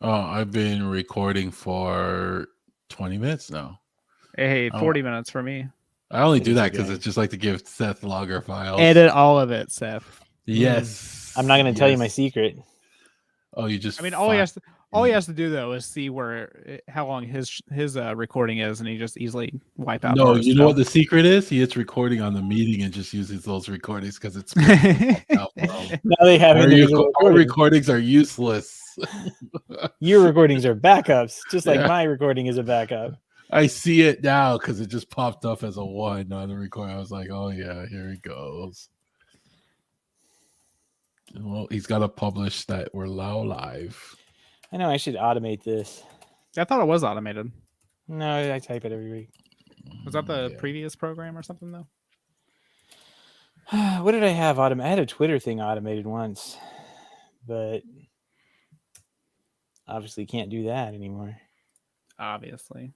Oh, I've been recording for 20 minutes now. Hey, Oh, 40 minutes for me. I only do Easy that because going. it's just like to give Seth logger files. Edit all of it, Seth. Yes. I'm not going to tell you my yes. secret. Oh, you just. I mean, all he has to do though is see how long his recording is, and he just easily wipe out No, more you know what stuff. the secret is? He hits recording on the meeting and just uses those recordings because it's out, bro. Now they have individual Our recordings. recordings are useless. Your recordings are backups, just like Yeah. my recording is a backup. I see it now because it just popped up as a 1 on the recording. I was like, oh, yeah, here he goes. Well, he's got to publish that we're now live. I know I should automate this. I thought it was automated. No, I type it every week. Was that the previous program or something though? What did I have automated? I had a Twitter thing automated once, but obviously can't do that anymore. Obviously.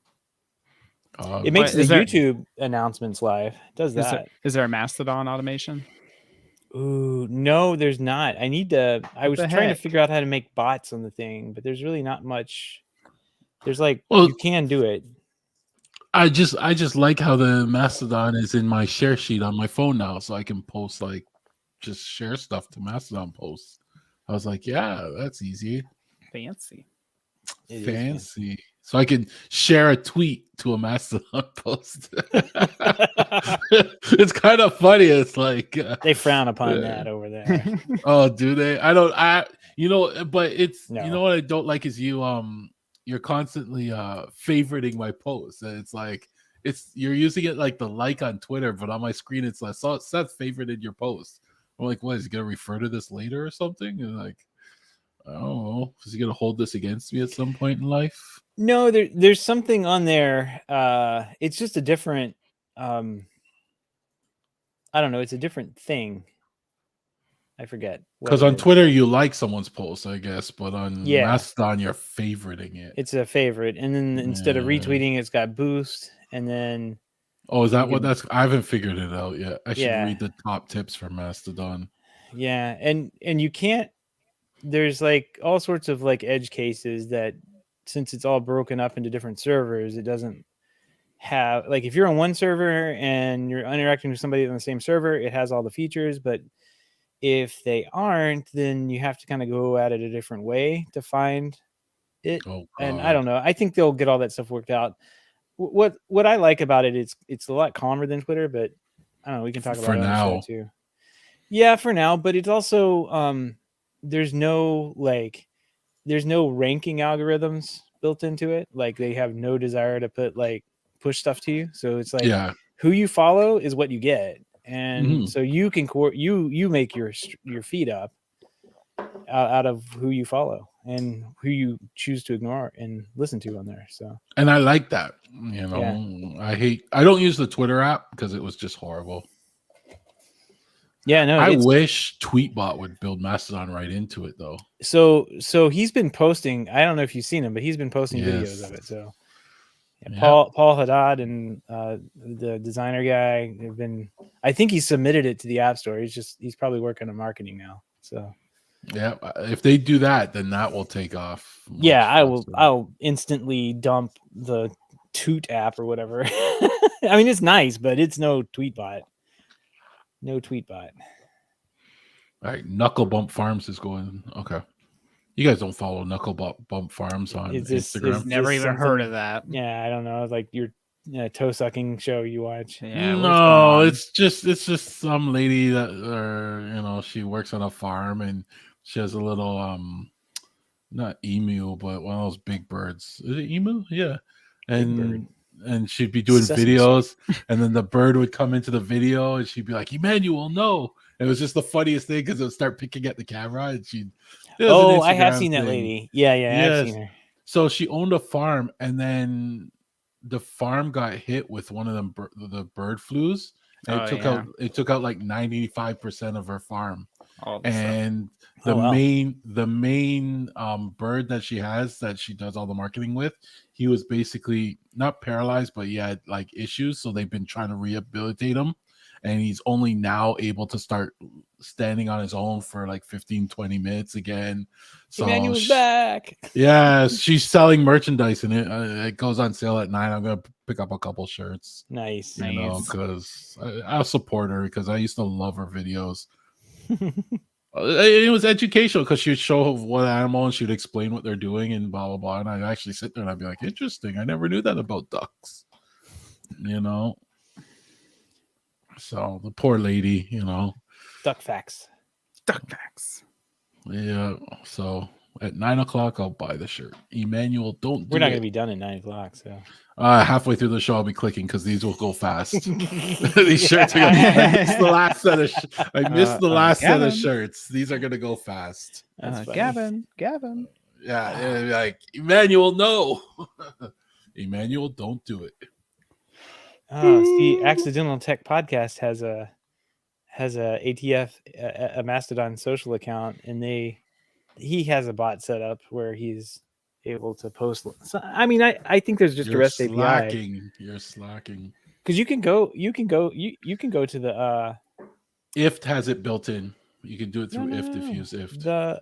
It makes the is there- YouTube announcements live. It does that. Is there a Mastodon automation? Ooh, no, there's not. I need to. I was trying to heck? figure out how to make bots on the thing, but there's really not much. There's like Well, you can do it. I just like how the Mastodon is in my share sheet on my phone now, so I can post like just share stuff to Mastodon posts. I was like, yeah, that's easy, Fancy. It is fancy. So I can share a tweet to a Mastodon post. It's kind of funny. It's like They frown upon that over there. oh, do they? I don't. But it's No. you know what I don't like is you're constantly favoriting my posts. And it's like you're using it like the like on Twitter, but on my screen it's like Seth favorited your post. I'm like, what is he gonna refer to this later or something? And like, I don't know. Is he gonna hold this against me at some point in life? No, there's something on there. It's just a different. I don't know. It's a different thing. I forget. Because on Twitter you like someone's post, I guess, but on Mastodon you're favoriting it. It's a favorite, and then instead of retweeting, it's got boost, and then. Oh, is that what that's? I haven't figured it out yet. I should read the top tips for Mastodon. Yeah, and you can't. There's like all sorts of like edge cases that, since it's all broken up into different servers, it doesn't have like if you're on one server and you're interacting with somebody on the same server, it has all the features, but if they aren't, then you have to kind of go at it a different way to find it. And I don't know. I think they'll get all that stuff worked out. What I like about it is it's a lot calmer than Twitter, but I don't know. We can talk about it on the show too. Yeah, for now, but it's also there's no ranking algorithms built into it. Like they have no desire to push stuff to you. So it's like who you follow is what you get. And so you can you make your feed up out of who you follow and who you choose to ignore and listen to on there. So and I like that. You know, I don't use the Twitter app because it was just horrible. Yeah, no. I wish Tweetbot would build Mastodon right into it though. So he's been posting. I don't know if you've seen him, but he's been posting videos of it. So Paul Haddad and the designer guy have been. I think he submitted it to the App Store. He's probably working on marketing now. So yeah, if they do that, then that will take off. Yeah, I'll instantly dump the Toot app or whatever. I mean, it's nice, but it's no Tweetbot. No Tweetbot. All right, Knuckle Bump Farms is going. Okay. You guys don't follow Knuckle Bump Farms on Instagram? Never even heard of that. Yeah, I don't know. Like your toe sucking show you watch. Yeah, no, it's just some lady that she works on a farm and she has a little not emu, but one of those big birds. Is it emu? Yeah. And she'd be doing videos and then the bird would come into the video and she'd be like, Emmanuel, no. It was just the funniest thing because it would start picking at the camera and she'd I have seen that lady. Yeah, I've seen her. So she owned a farm and then the farm got hit with one of them the bird flus and it took out like 95% of her farm. And the main bird that she has that she does all the marketing with, he was basically not paralyzed, but he had like issues, so they've been trying to rehabilitate him, and he's only now able to start standing on his own for like 15-20 minutes again. So Emmanuel's back. yeah, she's selling merchandise and it goes on sale at 9. I'm gonna pick up a couple shirts, Nice. you know, Nice. because I'll support her because I used to love her videos. It was educational because she'd show what animal and she'd explain what they're doing and blah blah blah. And I'd actually sit there and I'd be like, interesting. I never knew that about ducks. You know. So the poor lady, you know. Duck facts. Duck facts. Yeah. So at 9 o'clock, I'll buy the shirt. Emmanuel, don't do We're not it. going to be done at 9 o'clock. So Halfway through the show, I'll be clicking because these will go fast. These shirts are gonna. I missed the last set of. Set of Gavin. shirts. These are gonna go fast. that's funny. Gavin. Yeah, like Emmanuel, no. Emmanuel, don't do it. Oh, the Accidental Tech Podcast has a ATF a Mastodon social account, and he has a bot set up where he's able to post. So, I mean, I think there's just a REST API. You're slacking. Because you can go to the IFT has it built in. You can do it through IFT if you use IFT.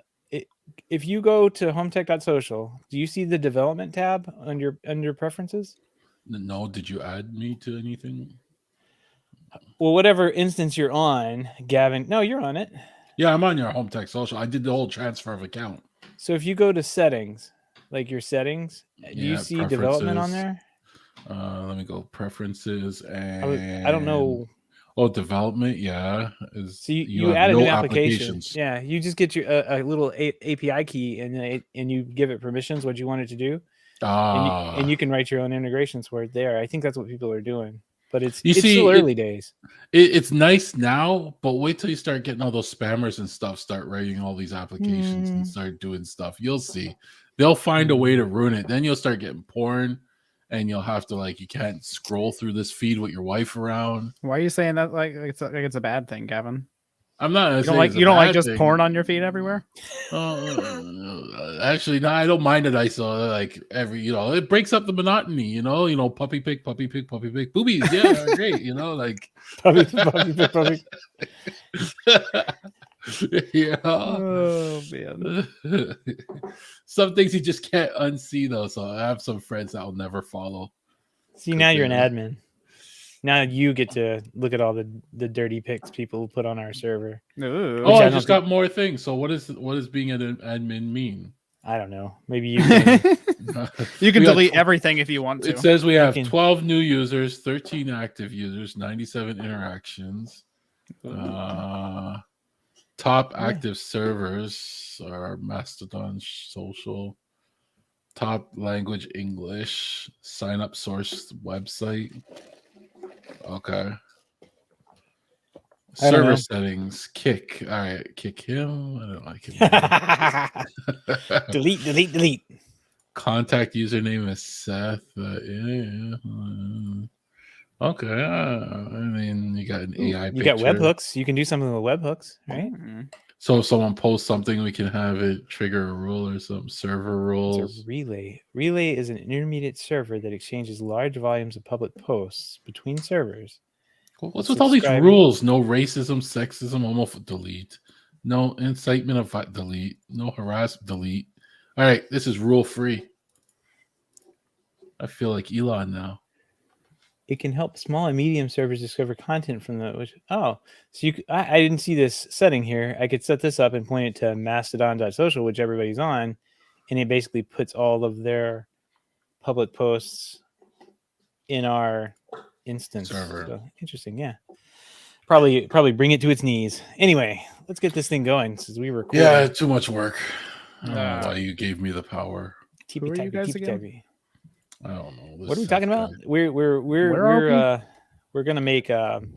If you go to HomeTech.social, do you see the development tab under preferences? No, did you add me to anything? Well, whatever instance you're on, Gavin. No, you're on it. Yeah, I'm on your HomeTech social. I did the whole transfer of account. So if you go to settings, like your settings, do you see development on there? Let me go preferences and I don't know. Oh, development, yeah. So you add a new application. Yeah, you just get your a little API key and you give it permissions what you want it to do, and you can write your own integrations for it there. I think that's what people are doing, but it's still early days. It's nice now, but wait till you start getting all those spammers and stuff start writing all these applications and start doing stuff. You'll see. They'll find a way to ruin it. Then you'll start getting porn. And you'll have to you can't scroll through this feed with your wife around. Why are you saying that like it's a bad thing, Gavin? I'm not. You don't like just porn on your feed everywhere? Actually, no, I don't mind it. I saw every it breaks up the monotony. Puppy pig, puppy pig, puppy pig, boobies. Yeah, great. Puppy. Yeah. Oh man. Some things you just can't unsee though. So I have some friends that will never follow. See, now you're an admin. Now you get to look at all the dirty pics people put on our server. Ooh. Oh, I just got more things. So what is being an admin mean? I don't know. Maybe you can you can delete everything if you want to. It says we have 12 new users, 13 active users, 97 interactions. Top active servers are Mastodon Social. Top language English. Sign up source website. Okay. Server settings. Kick. All right. Kick him. I don't like him. delete. Contact username is Seth. Okay. I mean, you got an AI picture. You got webhooks. You can do something with webhooks, right? So if someone posts something, we can have it trigger a rule or some server rules. It's a relay. Relay is an intermediate server that exchanges large volumes of public posts between servers. What's with all these rules? No racism, sexism, homophobic, delete. No incitement of delete. No harassment, delete. All right, this is rule free. I feel like Elon now. It can help small and medium servers discover content from so I didn't see this setting here. I could set this up and point it to mastodon.social, which everybody's on, and it basically puts all of their public posts in our instance server. So, interesting, yeah. Probably bring it to its knees. Anyway, let's get this thing going since we record. Yeah, too much work. I don't know why you gave me the power. Who are you guys again? I don't know. What are we talking about? We're gonna make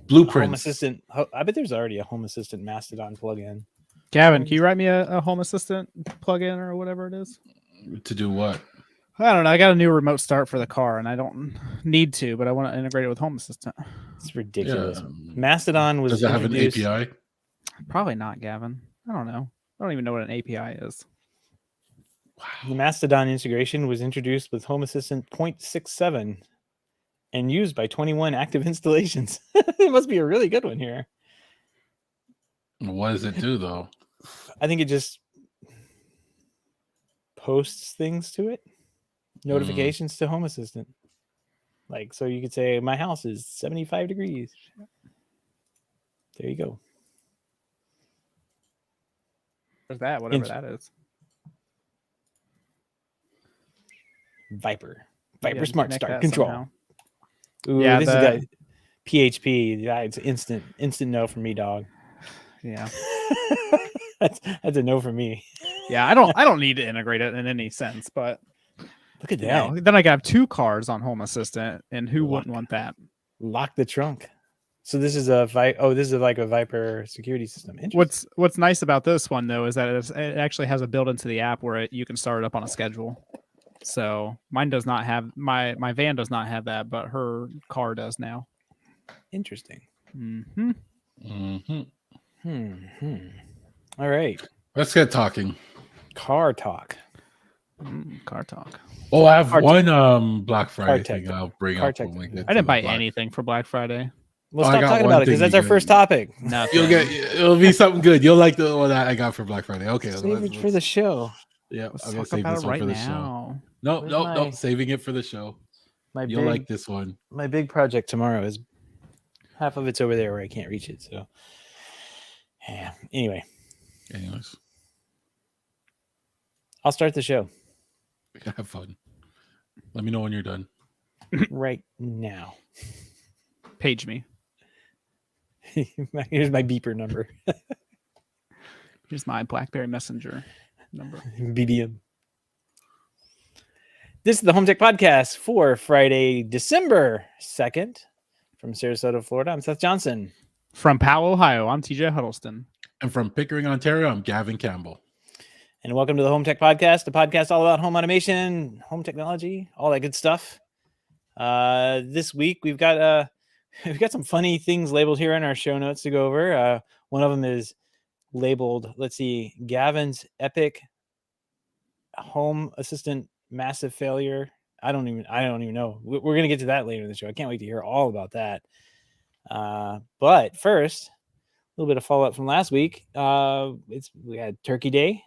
blueprints. Home Assistant. I bet there's already a Home Assistant Mastodon plugin. Gavin, can you write me a Home Assistant plugin or whatever it is? To do what? I don't know. I got a new remote start for the car, and I don't need to, but I want to integrate it with Home Assistant. It's ridiculous. Yeah. Mastodon was. Does it have an API? Probably not, Gavin. I don't know. I don't even know what an API is. Wow. The Mastodon integration was introduced with Home Assistant 0.67 and used by 21 active installations. It must be a really good one here. What does it do though? I think it just posts things to it, notifications to Home Assistant. Like, so you could say, my house is 75 degrees. There you go. There's that, whatever that is. Viper Yeah, Smart connect Start that Control. somehow. Ooh, Yeah, this is got PHP. Yeah, it's instant no from me, dog. Yeah. that's a no from me. Yeah, I don't need to integrate it in any sense, but Look at that. then I got 2 cars on Home Assistant, and who wouldn't want that? Lock the trunk. So this is a like a Viper security system. What's nice about this one though is that it actually has a built into the app where you can start it up on a schedule. So mine does not have my van does not have that, but her car does now. Interesting. Mm-hmm. Mm-hmm. All right. Let's get talking. Car talk. Car talk. Oh, I have one Black Friday thing I'll bring up when we get. I didn't buy anything for Black Friday. We'll stop talking about it because that's our first topic. It'll be something good. You'll like the one I got for Black Friday. Okay, save it for the show. Yeah, Let's I'm gonna talk save about this it one right for the now. show. No, saving it for the show. You'll like this one. My big project tomorrow is half of it's over there where I can't reach it. So, yeah. Anyways, I'll start the show. Have fun. Let me know when you're done. Right now. Page me. Here's my beeper number. Here's my BlackBerry Messenger number. BBM. This is the HomeTech Podcast for Friday, December 2nd. From Sarasota, Florida, I'm Seth Johnson. From Powell, Ohio, I'm TJ Huddleston. And from Pickering, Ontario, I'm Gavin Campbell. And welcome to the HomeTech Podcast, a podcast all about home automation, home technology, all that good stuff. This week we've got some funny things labeled here in our show notes to go over. One of them is labeled, let's see, Gavin's epic home assistant massive failure. I don't even know. We're going to get to that later in the show. I can't wait to hear all about that. But first, a little bit of follow up from last week. We had Turkey Day,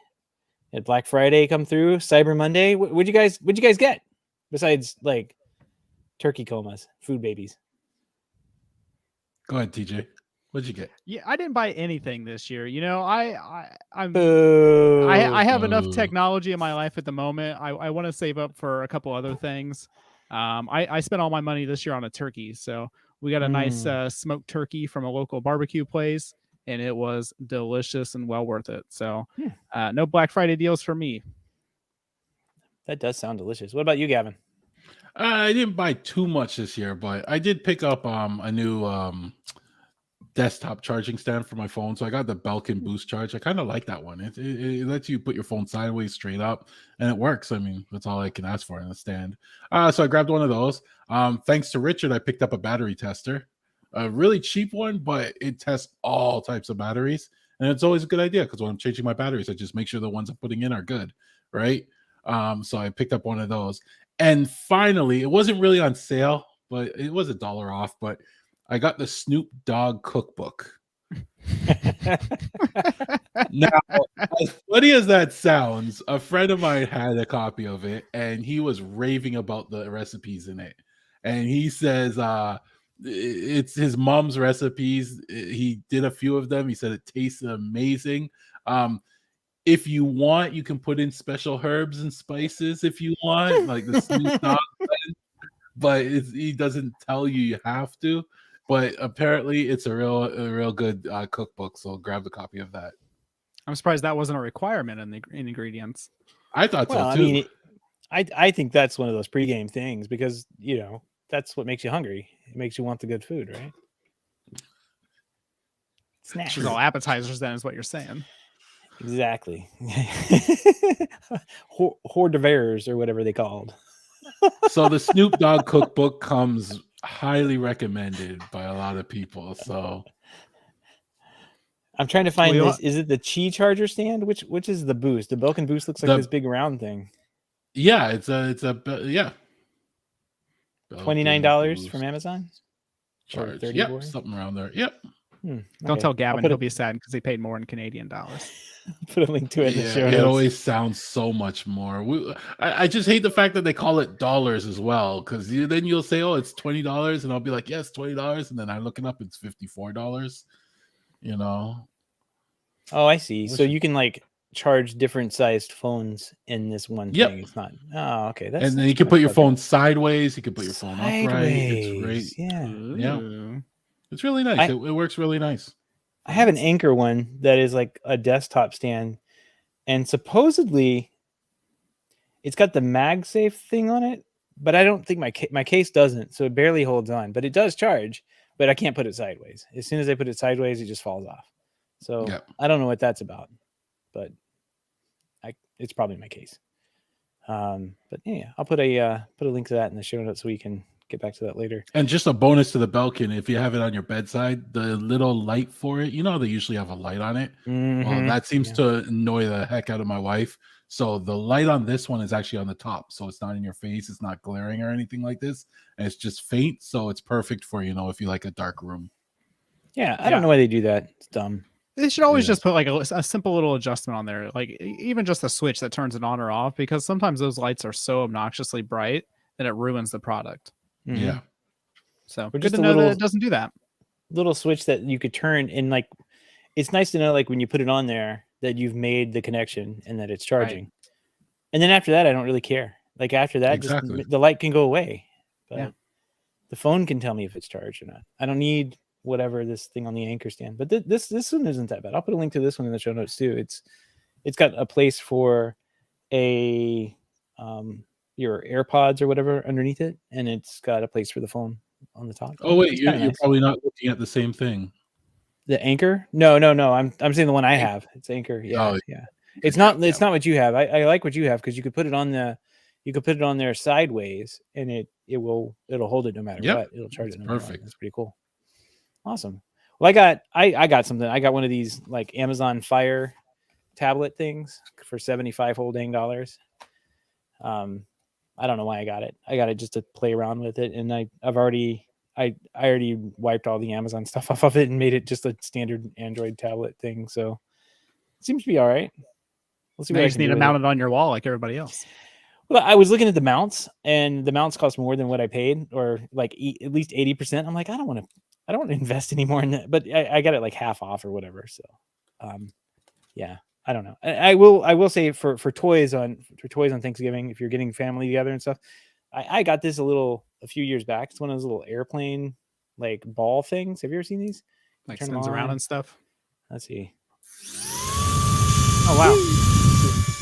had Black Friday come through, Cyber Monday. What'd you guys get besides like turkey comas, food babies? Go ahead, TJ. What'd you get? Yeah, I didn't buy anything this year. You know, I have enough technology in my life at the moment. I want to save up for a couple other things. I spent all my money this year on a turkey. So we got a nice smoked turkey from a local barbecue place, and it was delicious and well worth it. So no Black Friday deals for me. That does sound delicious. What about you, Gavin? I didn't buy too much this year, but I did pick up a new desktop charging stand for my phone. So I got the Belkin Boost Charge. I kind of like that one. It lets you put your phone sideways, straight up, and it works. I mean, that's all I can ask for in a stand. So I grabbed one of those. Thanks to Richard, I picked up a battery tester, a really cheap one, but it tests all types of batteries, and it's always a good idea because when I'm changing my batteries, I just make sure the ones I'm putting in are good, right? So I picked up one of those, and finally, it wasn't really on sale, but it was $1 off, but I got the Snoop Dogg cookbook. Now, as funny as that sounds, a friend of mine had a copy of it, and he was raving about the recipes in it. And he says it's his mom's recipes. He did a few of them. He said it tastes amazing. If you want, you can put in special herbs and spices if you want, like the Snoop Dogg, but he doesn't tell you have to. But apparently, it's a real good cookbook. So grab the copy of that. I'm surprised that wasn't a requirement in the ingredients. I thought so too. I mean, I think that's one of those pregame things because that's what makes you hungry. It makes you want the good food, right? Snacks. It's all appetizers, then, is what you're saying. Exactly. Hors d'oeuvres or whatever they called. So the Snoop Dogg cookbook comes highly recommended by a lot of people. So I'm trying to find this. Is it the Qi charger stand? Which is the Boost? The Belkin Boost looks like this big round thing. Yeah, it's yeah. $29 from Amazon. Charge. Yep, something around there. Yep. Don't tell I'll Gavin; put he'll be sad because he paid more in Canadian dollars. put a link to it in the Yeah, show it notes. always sounds so much more. I just hate the fact that they call it dollars as well, because then you'll say, "Oh, it's $20," and I'll be like, "Yes, $20," and then I look it up, it's $54. You know, Oh, I see. I So wish it- you can like charge different sized phones in this one Yep. thing. It's not. Oh, okay. That's And then you can kinda put your clever. phone sideways. You can put your phone upright. It's great. Sideways. Yeah. Yeah, Ooh. it's really nice. I It works really nice. I have an Anchor one that is like a desktop stand, and supposedly it's got the MagSafe thing on it, but I don't think my case doesn't, so it barely holds on. But it does charge, but I can't put it sideways. As soon as I put it sideways, it just falls off. So Yeah. I don't know what that's about, but it's probably my case. But yeah, I'll put a link to that in the show notes so we can get back to that later. And just a bonus to the Belkin, if you have it on your bedside, the little light for it, you know, they usually have a light on it. Well, Mhm. that seems Yeah. to annoy the heck out of my wife. So the light on this one is actually on the top. So it's not in your face. It's not glaring or anything like this. And it's just faint. So it's perfect for, you know, if you like a dark room. Yeah, I don't know why they do that. It's dumb. They should always It just is. put like a simple little adjustment on there, like even just a switch that turns it on or off, because sometimes those lights are so obnoxiously bright that it ruins the product. Mhm. Yeah. So Or good just to a know that little it doesn't do that. little switch that you could turn, and like it's nice to know like when you put it on there that you've made the connection and that it's charging. And then after that, I don't really care. Like after that, Exactly. just the light can go away. But Yeah. the phone can tell me if it's charged or not. I don't need whatever this thing on the Anchor stand. But this one isn't that bad. I'll put a link to this one in the show notes too. It's got a place for a your AirPods or whatever underneath it, and it's got a place for the phone on the top. Oh, wait, It's you're, kinda you're nice. probably not looking at the same thing. The Anchor? No. I'm saying the one I have. It's Anchor. Yeah, Oh, yeah. It's not yeah. what you have. I like what you have because you could put it on there sideways, and it'll hold it no matter Yep. what. It'll charge It's it no matter what. perfect. That's pretty cool. Awesome. Well, I got something. I got one of these like Amazon Fire tablet things for $75 whole dang dollars. I don't know why I got it. I got it just to play around with it, and I already wiped all the Amazon stuff off of it and made it just a standard Android tablet thing. So it seems to be all right. We'll see Now what you I just can need do to with mount it. it on your wall like everybody else. Well, I was looking at the mounts, and the mounts cost more than what I paid, or like at least 80%. I'm like, I don't want to invest any more in that, but I got it like half off or whatever. So, yeah, I don't know. I will say for toys on Thanksgiving, if you're getting family together and stuff, I got this a few years back. It's one of those little airplane like ball things. Have you ever seen these? Like Turn 'em spins around on. and stuff. Let's see. Oh wow.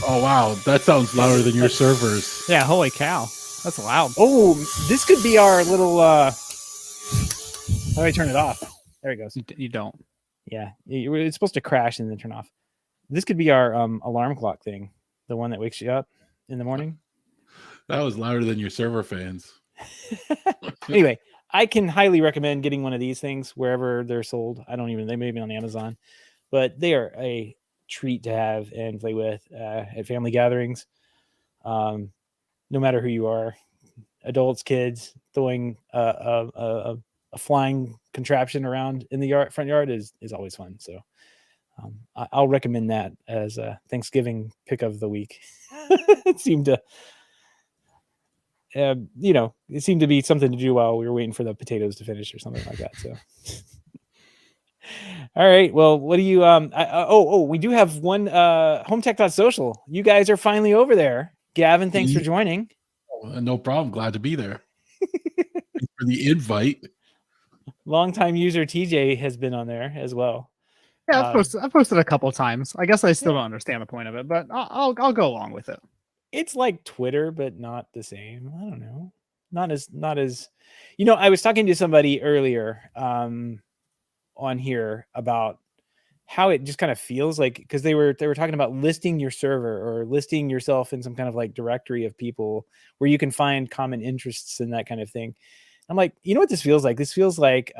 Oh, wow. That sounds louder than your servers. Yeah, holy cow. That's loud. Oh, this could be our little. How do I turn it off? There it goes. You don't. Yeah, it's supposed to crash and then turn off. This could be our alarm clock thing, the one that wakes you up in the morning. That was louder than your server fans. Anyway, I can highly recommend getting one of these things wherever they're sold. They may be on Amazon, but they are a treat to have and play with at family gatherings. No matter who you are, adults, kids, throwing a flying contraption around in the front yard is always fun. So I'll recommend that as a Thanksgiving pick of the week. It seemed to, it seemed to be something to do while we were waiting for the potatoes to finish or something like that. So, all right. Well, what do you? We do have one HomeTech.social. You guys are finally over there. Gavin, thanks for joining. No problem. Glad to be there. Thanks for the invite. Longtime user TJ has been on there as well. Yeah, I've posted a couple times. I guess I still don't understand the point of it, but I'll go along with it. It's like Twitter, but not the same. I don't know. Not as. I was talking to somebody earlier on here about how it just kind of feels like, because they were talking about listing your server or listing yourself in some kind of like directory of people where you can find common interests and that kind of thing. I'm like, you know what this feels like? This feels like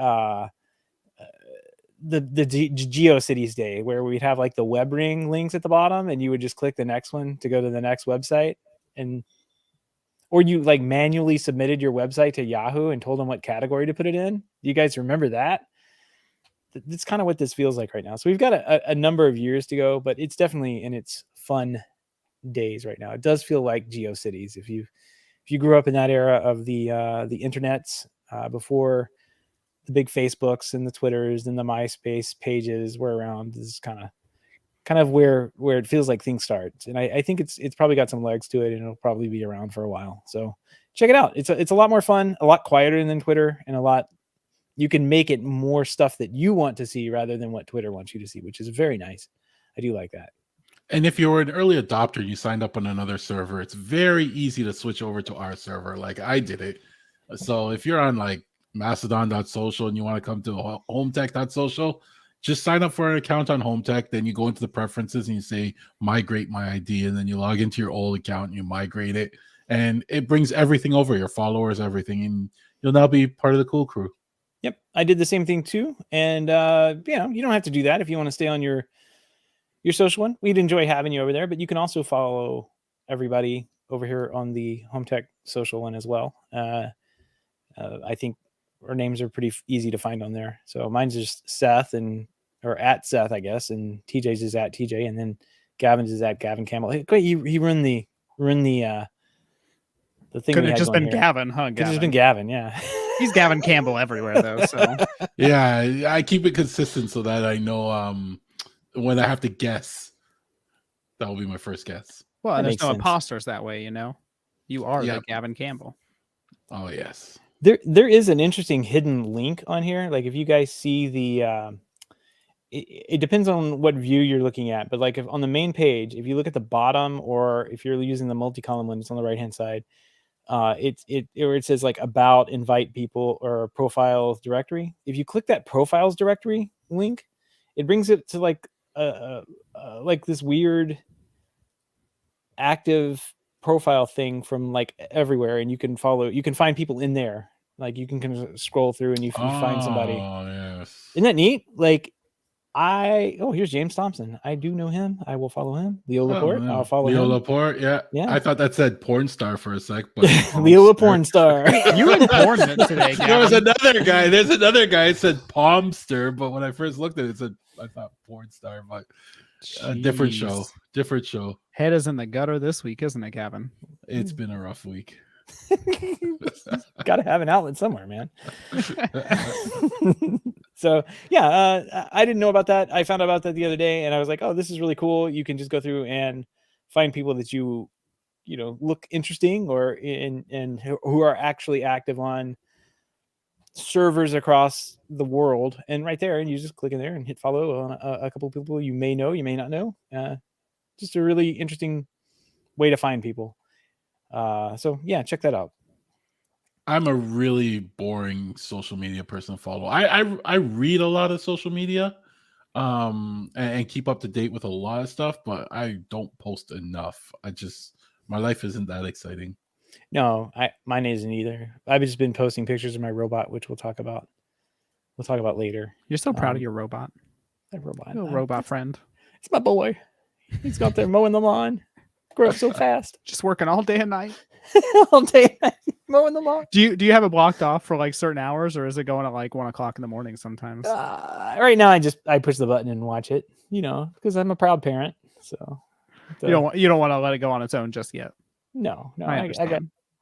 the GeoCities day, where we'd have like the web ring links at the bottom and you would just click the next one to go to the next website, or you like manually submitted your website to Yahoo and told them what category to put it in. Do you guys remember that? that's kind of what this feels like right now. So we've got a number of years to go, but it's definitely in its fun days right now. It does feel like GeoCities. If you grew up in that era of the internets before the big Facebooks and the Twitters and the MySpace pages were around, this is kind of where it feels like things start. And I think it's probably got some legs to it, and it'll probably be around for a while. So check it out. It's a lot more fun, a lot quieter than Twitter, and you can make it more stuff that you want to see rather than what Twitter wants you to see, which is very nice. I do like that. And if you were an early adopter, you signed up on another server, it's very easy to switch over to our server. Like I did it. So if you're on like Mastodon.social and you want to come to HomeTech.social, just sign up for an account on HomeTech. Then you go into the preferences and you say migrate my ID, and then you log into your old account and you migrate it, and it brings everything over, your followers, everything, and you'll now be part of the cool crew. Yep, I did the same thing too. And you don't have to do that if you want to stay on your social one. We'd enjoy having you over there, but you can also follow everybody over here on the HomeTech social one as well. I think our names are pretty easy to find on there. So mine's just Seth or at Seth, I guess, and TJ's is at TJ, and then Gavin's is at Gavin Campbell. Hey, great, he run the thing. Could have just been Gavin, huh? Could have just been Gavin, yeah. He's Gavin Campbell everywhere though. So yeah, I keep it consistent so that I know when I have to guess, that will be my first guess. Well, and there's no imposters that way, You are Yep. like Gavin Campbell. Oh yes. There is an interesting hidden link on here. Like if you guys see the it depends on what view you're looking at, but like if on the main page, if you look at the bottom, or if you're using the multi-column one, it's on the right hand side. It says like about, invite people, or profiles directory. If you click that profiles directory link, it brings it to like this weird active profile thing from like everywhere, and you can find people in there. Like you can kind of scroll through and you find somebody. Oh yes. Isn't that neat? Like here's James Thompson. I do know him. I will follow him. Leo Laporte. I'll follow Leo him. Laporte, yeah. Yeah. I thought that said porn star for a sec, but Leo a porn star. You and porn today, Gavin. There was another guy. There's another guy that said Palmster, but when I first looked at it, I thought porn star, but different show. Different show. Head is in the gutter this week, isn't it, Gavin? It's been a rough week. Got to have an outlet somewhere, man. So yeah, I didn't know about that. I found out about that the other day, and I was like, oh, this is really cool. You can just go through and find people that you look interesting, or and who are actually active on servers across the world, and right there, and you just click in there and hit follow on a couple of people you may know, you may not know. Just a really interesting way to find people. So yeah, check that out. I'm a really boring social media person to follow. I read a lot of social media, and keep up to date with a lot of stuff, but I don't post enough. My life isn't that exciting. No, mine isn't either. I've just been posting pictures of my robot, which we'll talk about later. You're so proud of your robot. That robot. Your robot friend. It's my boy. He's out there mowing the lawn. Grew up so fast. Just working all day and night. All day mowing the lawn. Do you have it blocked off for like certain hours, or is it going at like 1 o'clock in the morning sometimes? Right now I push the button and watch it, because I'm a proud parent. So you don't want to let it go on its own just yet. No, I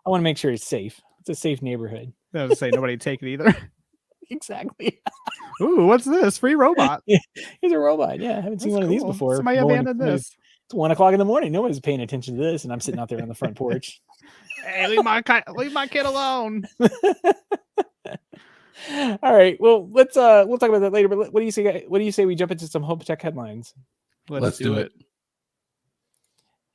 want to make sure it's safe. It's a safe neighborhood. I was say nobody take it either. Exactly. Ooh, what's this? Free robot. He's a robot. Yeah, I haven't seen one of these before. Somebody abandoned this. It's 1 o'clock in the morning. Nobody's paying attention to this, and I'm sitting out there on the front porch. Hey, leave my kid alone. All right. Well, we'll talk about that later. But what do you say? What do you say we jump into some HomeTech headlines? Let's do it.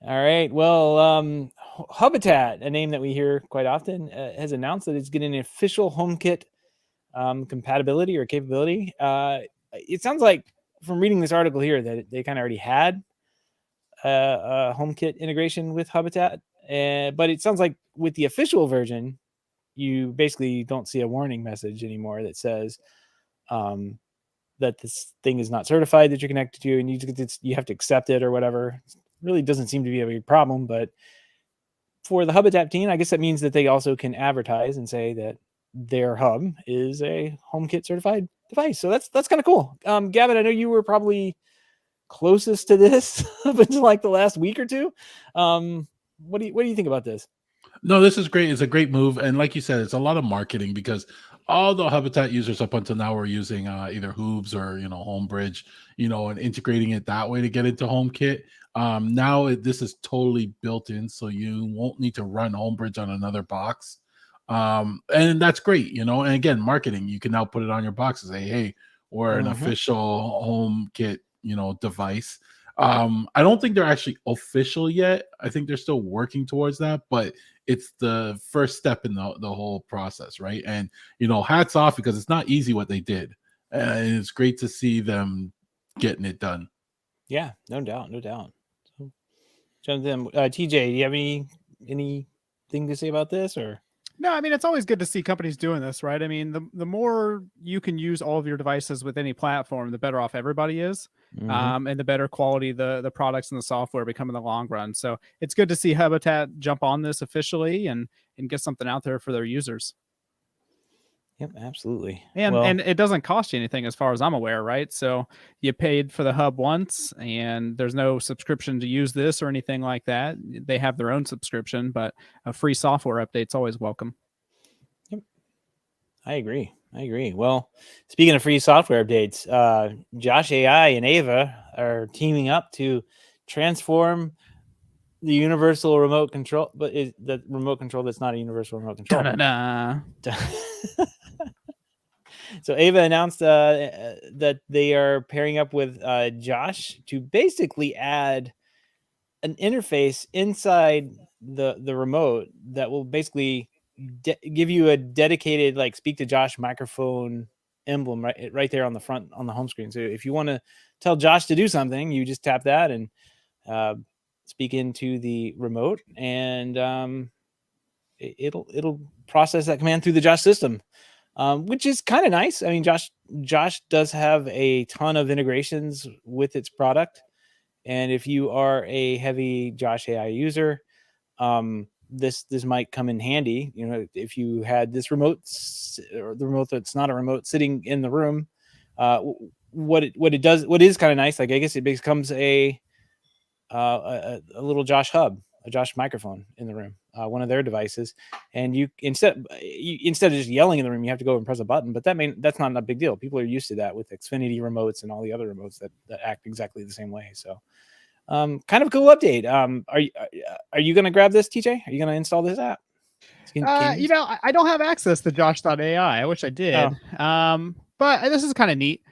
All right. Well, Habitat, a name that we hear quite often, has announced that it's getting an official HomeKit compatibility or capability. It sounds like from reading this article here that they kind of already had a HomeKit integration with Habitat, but it sounds like with the official version, you basically don't see a warning message anymore that says that this thing is not certified that you're connected to, and you have to accept it or whatever. It really doesn't seem to be a big problem, but for the Habitat team, I guess that means that they also can advertise and say that their hub is a HomeKit certified device. So that's kind of cool. Gavin, I know you were probably closest to this up until like the last week or two. What do you think about this? No, this is great. It's a great move, and like you said, it's a lot of marketing because all the Habitat users up until now were using either Hoobs or Homebridge, and integrating it that way to get into HomeKit. Now this is totally built in, so you won't need to run Homebridge on another box, and that's great. And again, marketing. You can now put it on your box and say, "Hey, we're an official HomeKit, device." I don't think they're actually official yet. I think they're still working towards that, but it's the first step in the whole process, right? And hats off because it's not easy what they did, and it's great to see them getting it done. Yeah, no doubt. So, Jonathan, TJ, do you have anything to say about this or? No, I mean, it's always good to see companies doing this, right? I mean, the more you can use all of your devices with any platform, the better off everybody is, and the better quality the products and the software become in the long run. So it's good to see Habitat jump on this officially and get something out there for their users. Yep, absolutely. And it doesn't cost you anything as far as I'm aware, right? So you paid for the hub once and there's no subscription to use this or anything like that. They have their own subscription, but a free software update's always welcome. Yep. I agree. Well, speaking of free software updates, Josh AI and Ava are teaming up to transform the universal remote control, but is the remote control that's not a universal remote control. So Ava announced that they are pairing up with Josh to basically add an interface inside the remote that will basically give you a dedicated like speak to Josh microphone emblem right there on the front on the home screen. So if you want to tell Josh to do something, you just tap that and speak into the remote, and it'll process that command through the Josh system. Which is kind of nice. I mean, Josh does have a ton of integrations with its product, and if you are a heavy Josh AI user, this might come in handy. If you had this remote or the remote that's not a remote sitting in the room, what is kind of nice. Like I guess it becomes a little Josh hub, a Josh microphone in the room, one of their devices, and you instead of just yelling in the room, you have to go and press a button. But that's not a big deal. People are used to that with Xfinity remotes and all the other remotes that act exactly the same way. So, kind of a cool update. Are you going to grab this, TJ? Are you going to install this app? I don't have access to Josh.ai. I wish I did. But this is kind of neat.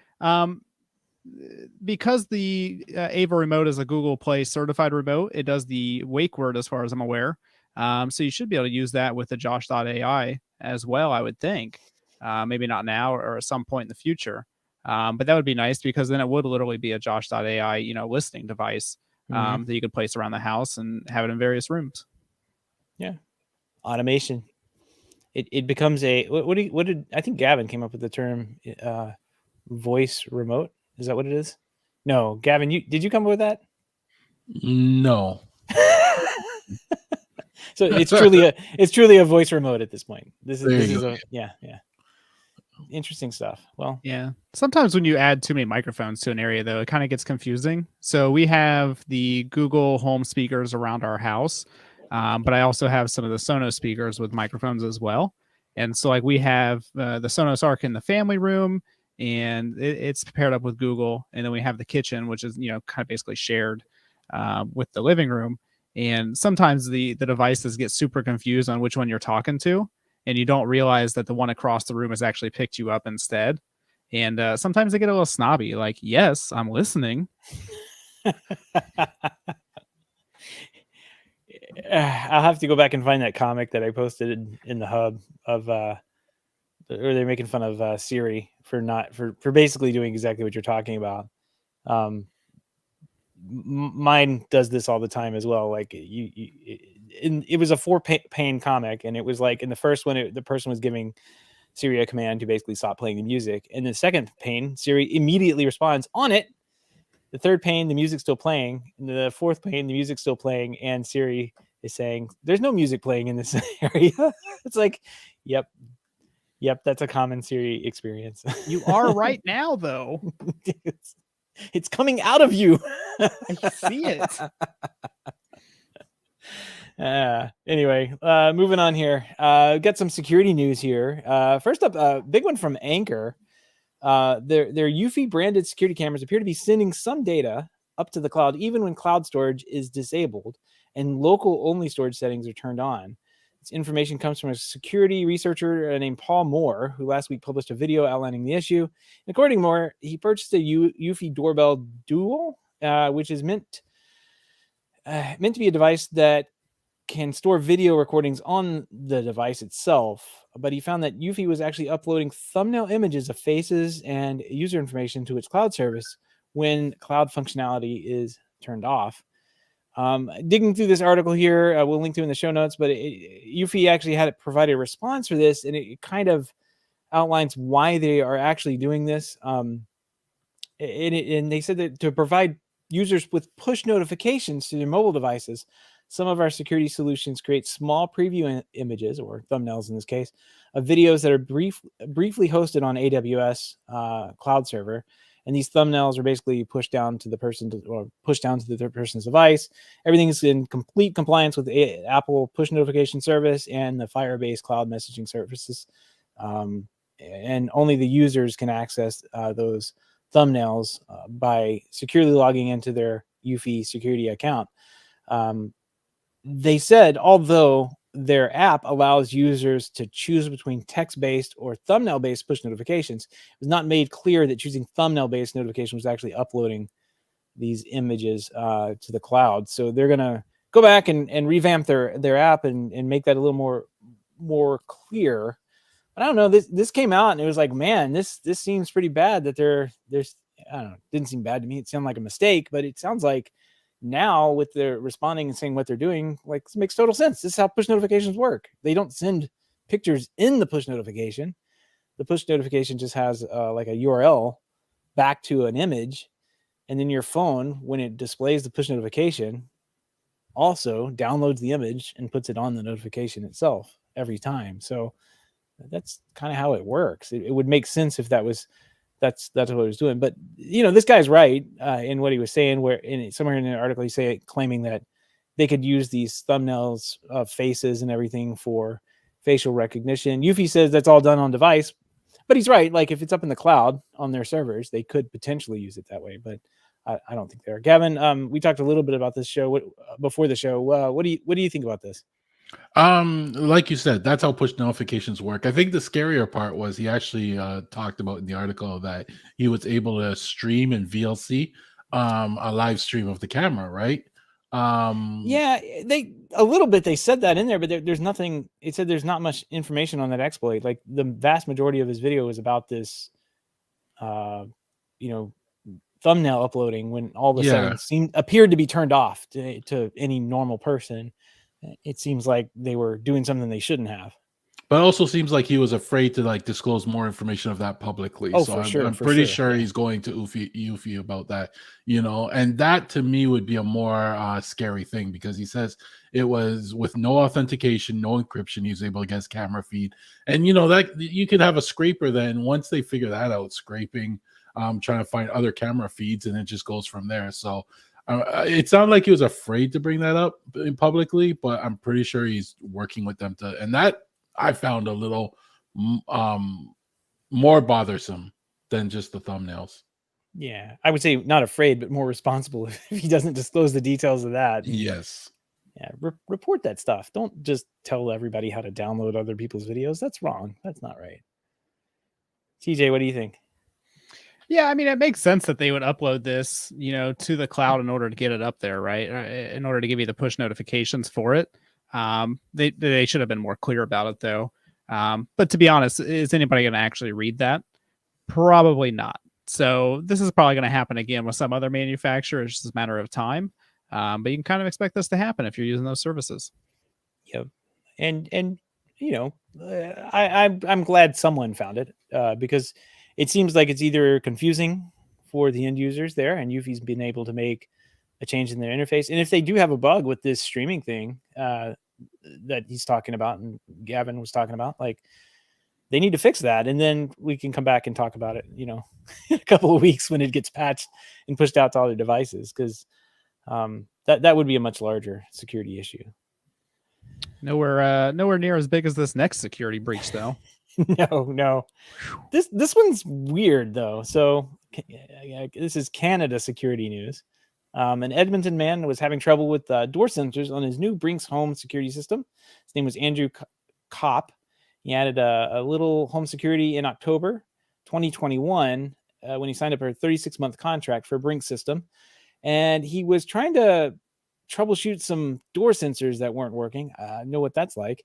Because the Ava remote is a Google Play certified remote, it does the wake word as far as I'm aware. So you should be able to use that with the Josh.ai as well, I would think. Maybe not now or at some point in the future. But that would be nice because then it would literally be a Josh.ai, listening device that you could place around the house and have it in various rooms. Yeah. Automation. It becomes a, what did I think Gavin came up with the term voice remote? Is that what it is? No, Gavin, did you come up with that? No. So it's truly a voice remote at this point. This is yeah. Interesting stuff. Well, yeah. Sometimes when you add too many microphones to an area, though, it kind of gets confusing. So we have the Google Home speakers around our house, but I also have some of the Sonos speakers with microphones as well. And so, like, we have the Sonos Arc in the family room, and it's paired up with Google, and then we have the kitchen, which is kind of basically shared with the living room. And sometimes the devices get super confused on which one you're talking to, and you don't realize that the one across the room has actually picked you up instead. And sometimes they get a little snobby, like, yes, I'm listening. I'll have to go back and find that comic that I posted in the hub of where they're making fun of Siri for basically doing exactly what you're talking about. Mine does this all the time as well. Like it was a 4-pane comic, and it was like in the first one, the person was giving Siri a command to basically stop playing the music. In the second pane, Siri immediately responds on it. The third pane, the music's still playing. In the fourth pane, the music's still playing, and Siri is saying, "There's no music playing in this area." It's like, yep, Yep, that's a common Siri experience. You are right now, though. It's coming out of you. I see it. Anyway, moving on here. Got some security news here. First up, big one from Anchor. Their Eufy branded security cameras appear to be sending some data up to the cloud, even when cloud storage is disabled and local only storage settings are turned on. This information comes from a security researcher named Paul Moore, who last week published a video outlining the issue. And according to Moore, he purchased a Eufy Doorbell Dual, which is meant to be a device that can store video recordings on the device itself, but he found that Eufy was actually uploading thumbnail images of faces and user information to its cloud service when cloud functionality is turned off. Digging through this article here, we'll link to in the show notes, but Eufy actually had it provide a response for this, and it kind of outlines why they are actually doing this. And they said that to provide users with push notifications to their mobile devices, some of our security solutions create small preview images, or thumbnails in this case, of videos that are briefly hosted on AWS cloud server. And these thumbnails are basically pushed down to the person's device. Everything is in complete compliance with the Apple push notification service and the Firebase cloud messaging services. And only the users can access those thumbnails by securely logging into their Eufy security account. They said, although their app allows users to choose between text-based or thumbnail-based push notifications, it was not made clear that choosing thumbnail-based notification was actually uploading these images to the cloud. So they're going to go back and revamp their app and make that a little more clear. But I don't know. This came out and it was like, man, this seems pretty bad that there's I don't know. It didn't seem bad to me. It sounded like a mistake, but it sounds like now with their responding and saying what they're doing, like, this makes total sense. This is how push notifications work. They don't send pictures in the push notification. The push notification just has like a URL back to an image, and then your phone, when it displays the push notification, also downloads the image and puts it on the notification itself every time. So that's kind of how it works. It would make sense if that's what it was doing. But this guy's right in what he was saying, where somewhere in the article he's claiming that they could use these thumbnails of faces and everything for facial recognition. Eufy says that's all done on device, but he's right. Like, if it's up in the cloud on their servers, they could potentially use it that way, but I don't think they are. Gavin, we talked a little bit about this show before the show. What do you think about this? Like you said, that's how push notifications work. I think the scarier part was he actually talked about in the article that he was able to stream in VLC a live stream of the camera, right? Yeah, a little bit they said that in there, but there's nothing. It said there's not much information on that exploit. Like, the vast majority of his video is about this thumbnail uploading when all the settings appeared to be turned off to any normal person. It seems like they were doing something they shouldn't have. But it also seems like he was afraid to disclose more information of that publicly. Oh, so I'm pretty sure he's going to Eufy about that, and that to me would be a more scary thing, because he says it was with no authentication, no encryption. He was able to get his camera feed, and that you could have a scraper then once they figure that out, scraping, trying to find other camera feeds, and it just goes from there. So it sounded like he was afraid to bring that up publicly, but I'm pretty sure he's working with them and that I found a little more bothersome than just the thumbnails. Yeah, I would say not afraid, but more responsible if he doesn't disclose the details of that. Yes. Yeah, report that stuff. Don't just tell everybody how to download other people's videos. That's wrong. That's not right. TJ, what do you think? Yeah, I mean, it makes sense that they would upload this, to the cloud in order to get it up there, right? In order to give you the push notifications for it. They should have been more clear about it, though. But to be honest, is anybody going to actually read that? Probably not. So this is probably going to happen again with some other manufacturer. It's just a matter of time. But you can kind of expect this to happen if you're using those services. Yep. And I'm glad someone found it because it seems like it's either confusing for the end users there, and Eufy's been able to make a change in their interface. And if they do have a bug with this streaming thing that he's talking about and Gavin was talking about, like, they need to fix that, and then we can come back and talk about it, in a couple of weeks when it gets patched and pushed out to all their devices, because that would be a much larger security issue. Nowhere near as big as this next security breach, though. No. This one's weird though. So this is Canada security news. An Edmonton man was having trouble with door sensors on his new Brinks home security system. His name was Andrew Kopp. He added a little home security in October 2021 when he signed up for a 36-month contract for a Brinks system. And he was trying to troubleshoot some door sensors that weren't working. I know what that's like.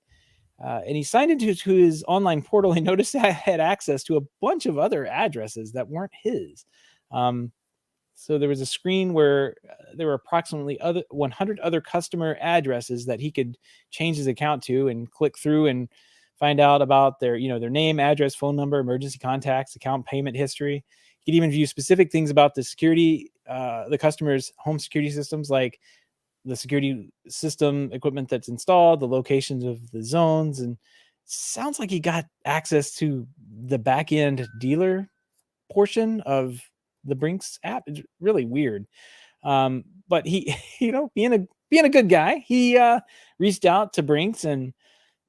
And he signed into his online portal. He noticed I had access to a bunch of other addresses that weren't his. So there was a screen where there were approximately 100 other customer addresses that he could change his account to and click through and find out about their name, address, phone number, emergency contacts, account payment history. He could even view specific things about the security, the customer's home security systems, like the security system equipment that's installed, the locations of the zones, and sounds like he got access to the back end dealer portion of the Brinks app. It's really weird. But he, being a good guy, he reached out to Brinks and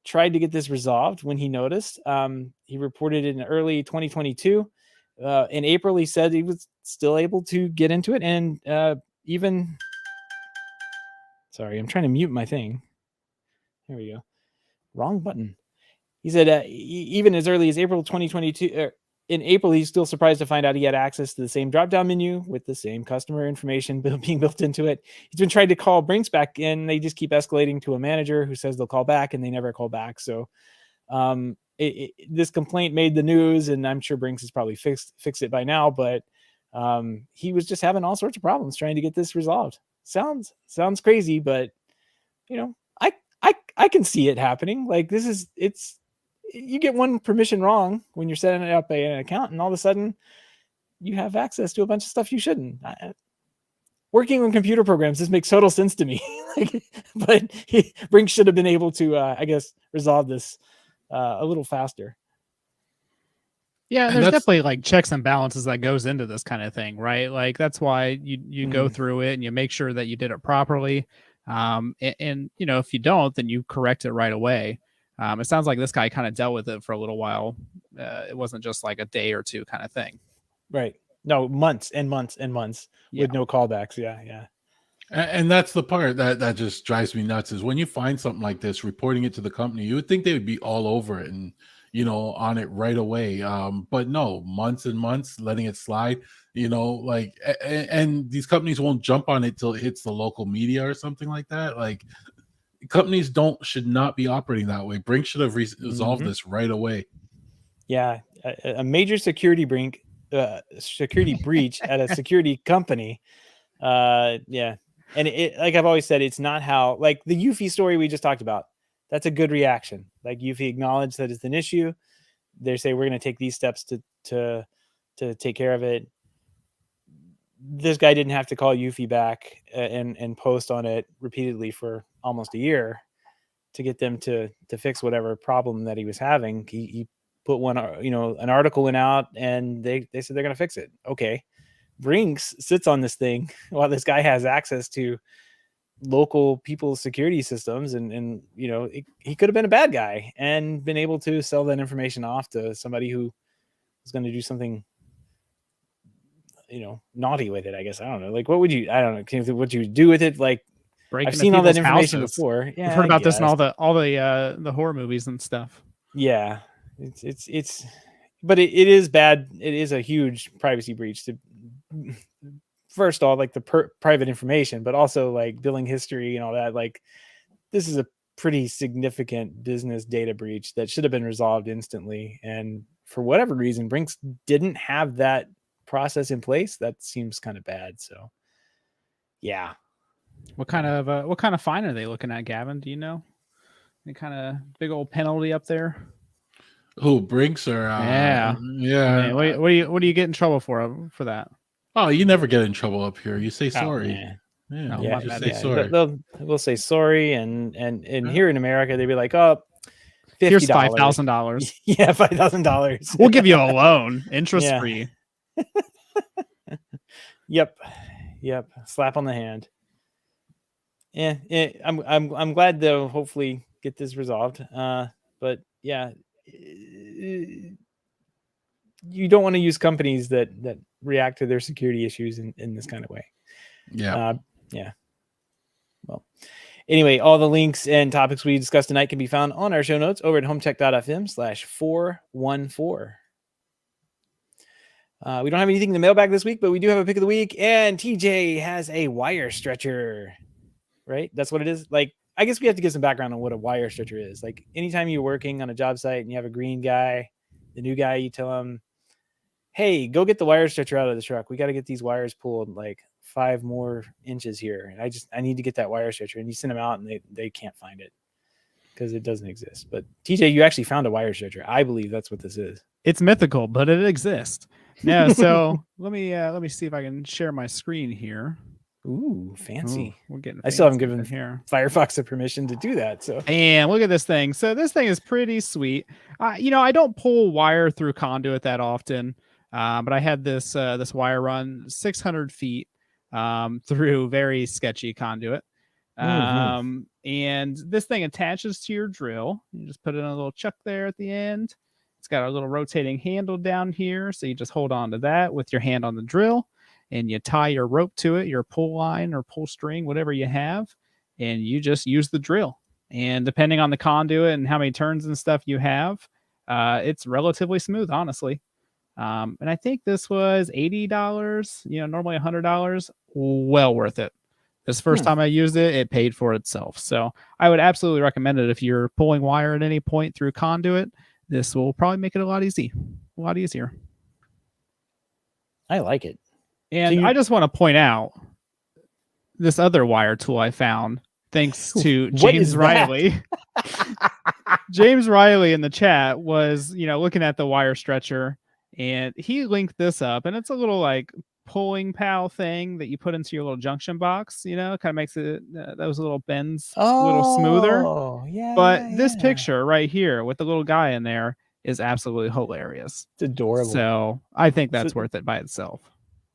tried to get this resolved when he noticed. He reported it in early 2022. In April, he said he was still able to get into it, and sorry, I'm trying to mute my thing. Here we go. Wrong button. He said even as early as April 2022, in April, he's still surprised to find out he had access to the same drop-down menu with the same customer information being built into it. He's been trying to call Brinks back in. They just keep escalating to a manager who says they'll call back, and they never call back. So this complaint made the news, and I'm sure Brinks has probably fixed it by now, but he was just having all sorts of problems trying to get this resolved. Sounds crazy, but I can see it happening. Like you get one permission wrong when you're setting it up an account, and all of a sudden you have access to a bunch of stuff you shouldn't. Working on computer programs, this makes total sense to me. But Brinks should have been able to, resolve this a little faster. Yeah, there's definitely like checks and balances that goes into this kind of thing, right? Like that's why you go through it and you make sure that you did it properly. And if you don't, then you correct it right away. It sounds like this guy kind of dealt with it for a little while. It wasn't just like a day or two kind of thing. Right. No, months and months and months with no callbacks. Yeah. And that's the part that just drives me nuts is when you find something like this, reporting it to the company, you would think they would be all over it and, on it right away. But no, months and months, letting it slide, and these companies won't jump on it till it hits the local media or something like that. Like companies should not be operating that way. Brinks should have resolved this right away. Yeah. A major security breach at a security company. Yeah. And it, like I've always said, it's not how, like the Eufy story we just talked about. That's a good reaction. Like Eufy acknowledged that it's an issue. They say we're going to take these steps to take care of it. This guy didn't have to call Eufy back and post on it repeatedly for almost a year to get them to fix whatever problem that he was having. He put an article went out, and they said they're going to fix it. Okay. Brinks sits on this thing while this guy has access to local people's security systems, and he could have been a bad guy and been able to sell that information off to somebody who was going to do something naughty with it. I guess I don't know. Like what would you do with it? Like I've seen all that information before. Yeah, I've heard about this in all the horror movies and stuff. Yeah, it's but it is bad. It is a huge privacy breach to first of all, like the private information, but also like billing history and all that. Like this is a pretty significant business data breach that should have been resolved instantly. And for whatever reason, Brinks didn't have that process in place. That seems kind of bad. So yeah. What kind of fine are they looking at, Gavin? Do you know? Any kind of big old penalty up there? Who, Brinks or yeah. I mean, what do you get in trouble for that? Oh, you never get in trouble up here. You say sorry. Say sorry. They'll say sorry, and here in America they'd be like, oh, Here's $5,000. Yeah, $5,000. We'll give you a loan, interest Yeah. free. Yep. Slap on the hand. Yeah. I'm glad they'll hopefully get this resolved. But yeah, you don't want to use companies that react to their security issues in this kind of way. Yeah. Yeah. Well, anyway, all the links and topics we discussed tonight can be found on our show notes over at HomeTech.fm/414. We don't have anything in the mailbag this week, but we do have a pick of the week, and TJ has a wire stretcher, right? That's what it is. Like, I guess we have to get some background on what a wire stretcher is. Like, anytime you're working on a job site and you have a green guy, the new guy, you tell him, hey, go get the wire stretcher out of the truck. We got to get these wires pulled like 5 more inches here. And I need to get that wire stretcher. And you send them out and they can't find it because it doesn't exist. But TJ, you actually found a wire stretcher. I believe that's what this is. It's mythical, but it exists. Yeah. So let me see if I can share my screen here. Ooh, fancy. Ooh, we're getting. I still haven't given here Firefox the permission to do that. So, and look at this thing. So this thing is pretty sweet. I don't pull wire through conduit that often, but I had this wire run 600 feet through very sketchy conduit. And this thing attaches to your drill. You just put it in a little chuck there at the end. It's got a little rotating handle down here, so you just hold on to that with your hand on the drill, and you tie your rope to it, your pull line or pull string, whatever you have, and you just use the drill. And depending on the conduit and how many turns and stuff you have, it's relatively smooth, honestly. And I think this was $80, normally $100. Well worth it. This first time I used it, it paid for itself. So I would absolutely recommend it if you're pulling wire at any point through conduit. This will probably make it a lot easier. I like it. And I just want to point out this other wire tool I found thanks to James Riley. James Riley in the chat was, looking at the wire stretcher, and he linked this up, and it's a little like pulling pal thing that you put into your little junction box, kind of makes it those little bends a little smoother. Yeah. But this picture right here with the little guy in there is absolutely hilarious. It's adorable. So I think that's worth it by itself.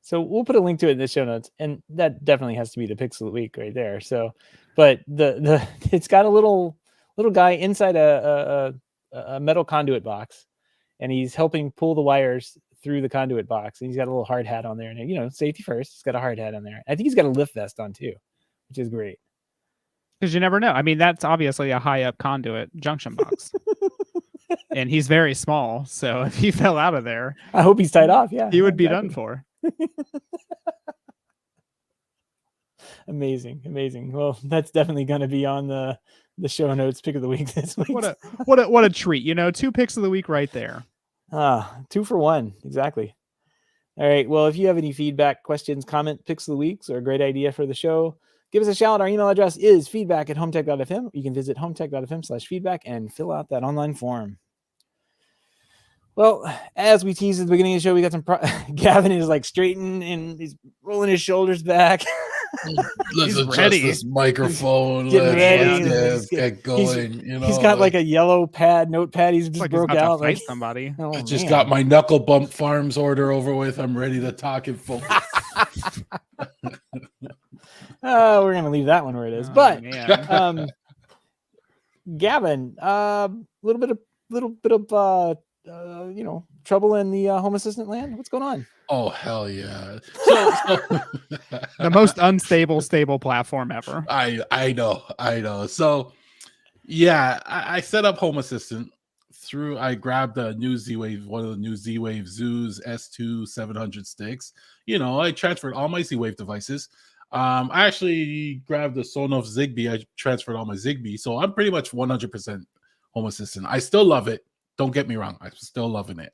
So we'll put a link to it in the show notes, and that definitely has to be the Pixel of the Week right there. So, but the it's got a little guy inside a metal conduit box, and he's helping pull the wires through the conduit box, and he's got a little hard hat on there, and safety first. He's got a hard hat on there. I think he's got a lift vest on too, which is great. Because you never know. I mean, that's obviously a high up conduit junction box. And he's very small. So if he fell out of there, I hope he's tied off. Yeah. He would be done for. Amazing. Well, that's definitely going to be on the show notes pick of the week this week. What a treat. 2 picks of the week right there. 2 for 1. Exactly. All right. Well, if you have any feedback, questions, comment, picks of the weeks, or a great idea for the show, give us a shout. Our email address is feedback@hometech.fm. You can visit hometech.fm/feedback and fill out that online form. Well, as we teased at the beginning of the show, we got some Gavin is like straightened and he's rolling his shoulders back. Let's adjust this microphone. Let's get going. He's got like a yellow notepad. He's just like broke he's about out. To fight somebody. I just got my Knuckle Bump Farms order over with. I'm ready to talk in full. We're gonna leave that one where it is. But Gavin, little bit of trouble in the Home Assistant land. What's going on? Oh, hell yeah. The most unstable, stable platform ever. I know. So, yeah, I set up Home Assistant I grabbed a new Z-Wave, one of the new Z-Wave Zoos S2 700 sticks. I transferred all my Z-Wave devices. I actually grabbed the Sonos Zigbee. I transferred all my Zigbee. So I'm pretty much 100% Home Assistant. I still love it. Don't get me wrong. I'm still loving it.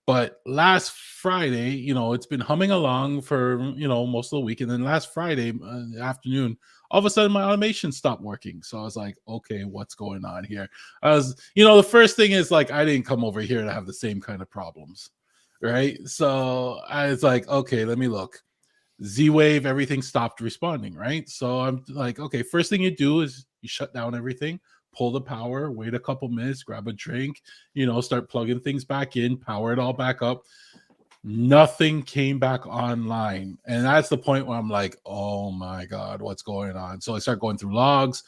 But last Friday, it's been humming along for, most of the week. And then last Friday afternoon, all of a sudden my automation stopped working. So I was like, okay, what's going on here? The first thing is like, I didn't come over here to have the same kind of problems, right? So I was like, okay, let me look. Z-Wave, everything stopped responding, right? So I'm like, okay, first thing you do is you shut down everything, pull the power, wait a couple minutes, grab a drink, start plugging things back in, power it all back up. Nothing came back online. And that's the point where I'm like, oh my God, what's going on? So I start going through logs,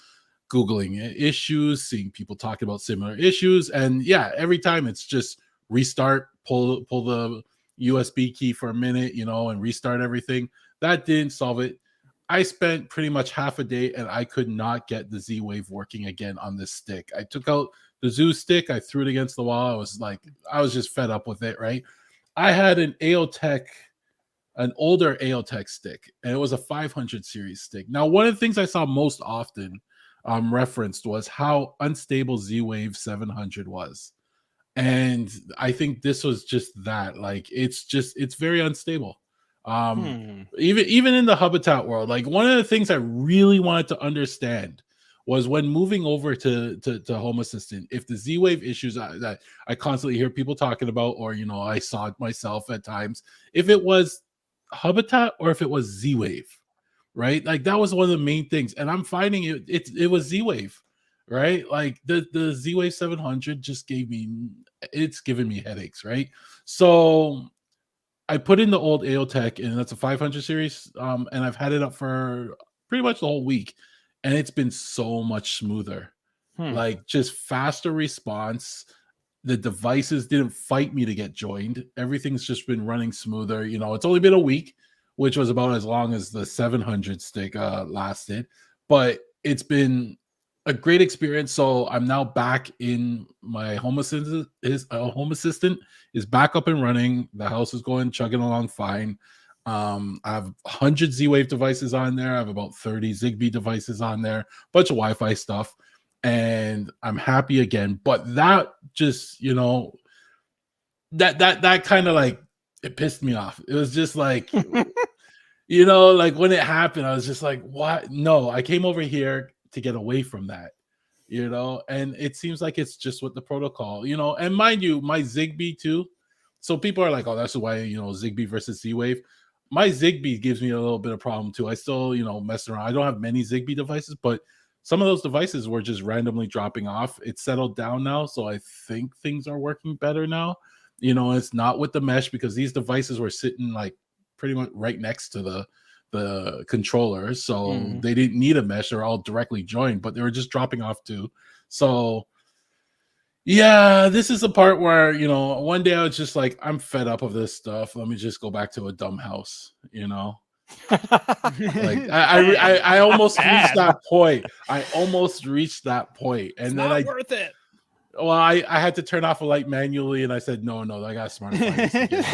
Googling issues, seeing people talking about similar issues. And yeah, every time it's just restart, pull the USB key for a minute, and restart everything. That didn't solve it. I spent pretty much half a day and I could not get the Z-Wave working again on this stick. I took out the Zoo stick, I threw it against the wall. I was just fed up with it, right? I had an older AOTech stick, and it was a 500 series stick. Now, one of the things I saw most often referenced was how unstable Z-Wave 700 was. And I think this was just that. Like, it's very unstable. Even in the Habitat world, like one of the things I really wanted to understand was when moving over to Home Assistant, if the Z-Wave issues that I constantly hear people talking about, or I saw it myself at times, if it was Habitat or if it was Z-Wave, right? Like that was one of the main things, and I'm finding it was Z-Wave, right? Like the Z-Wave 700 just it's giving me headaches, right? So I put in the old AOTech, and that's a 500 series, and I've had it up for pretty much the whole week, and it's been so much smoother, like just faster response. The devices didn't fight me to get joined. Everything's just been running smoother. It's only been a week, which was about as long as the 700 stick lasted, but it's been a great experience. So I'm now back in my Home Assistant. Home Assistant is back up and running. The house is chugging along fine. I have 100 Z-Wave devices on there. I have about 30 Zigbee devices on there, bunch of Wi-Fi stuff, and I'm happy again. But that just, that kind of like, it pissed me off. It was just like, like when it happened, I was just like, what? No, I came over here to get away from that, and it seems like it's just with the protocol, and mind you, my Zigbee too. So people are like, oh, that's why, Zigbee versus Z-Wave. My Zigbee gives me a little bit of problem too. I still, mess around. I don't have many Zigbee devices, but some of those devices were just randomly dropping off. It's settled down now, so I think things are working better now. It's not with the mesh, because these devices were sitting like pretty much right next to the controller, so they didn't need a mesh. They're all directly joined, but they were just dropping off too. So yeah, this is the part where, one day I was just like, I'm fed up of this stuff. Let me just go back to a dumb house, like I almost reached that point. I almost reached that point, and it's then not worth it. Well, I had to turn off a light manually, and I said, no, I got smart appliance again,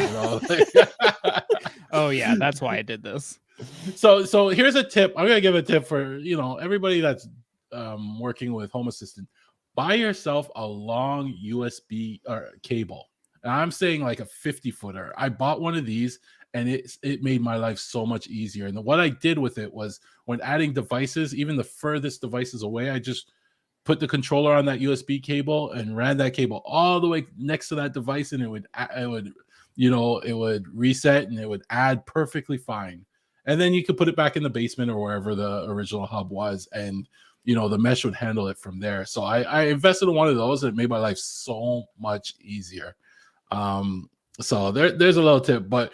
Oh yeah, that's why I did this. So here's a tip. I'm gonna give a tip for everybody that's working with Home Assistant. Buy yourself a long USB cable, and I'm saying like a 50-footer. I bought one of these, and it made my life so much easier. And what I did with it was, when adding devices, even the furthest devices away, I just put the controller on that USB cable and ran that cable all the way next to that device, and it would reset, and it would add perfectly fine. And then you could put it back in the basement or wherever the original hub was, and the mesh would handle it from there. So I invested in one of those, and it made my life so much easier. So there's a little tip. But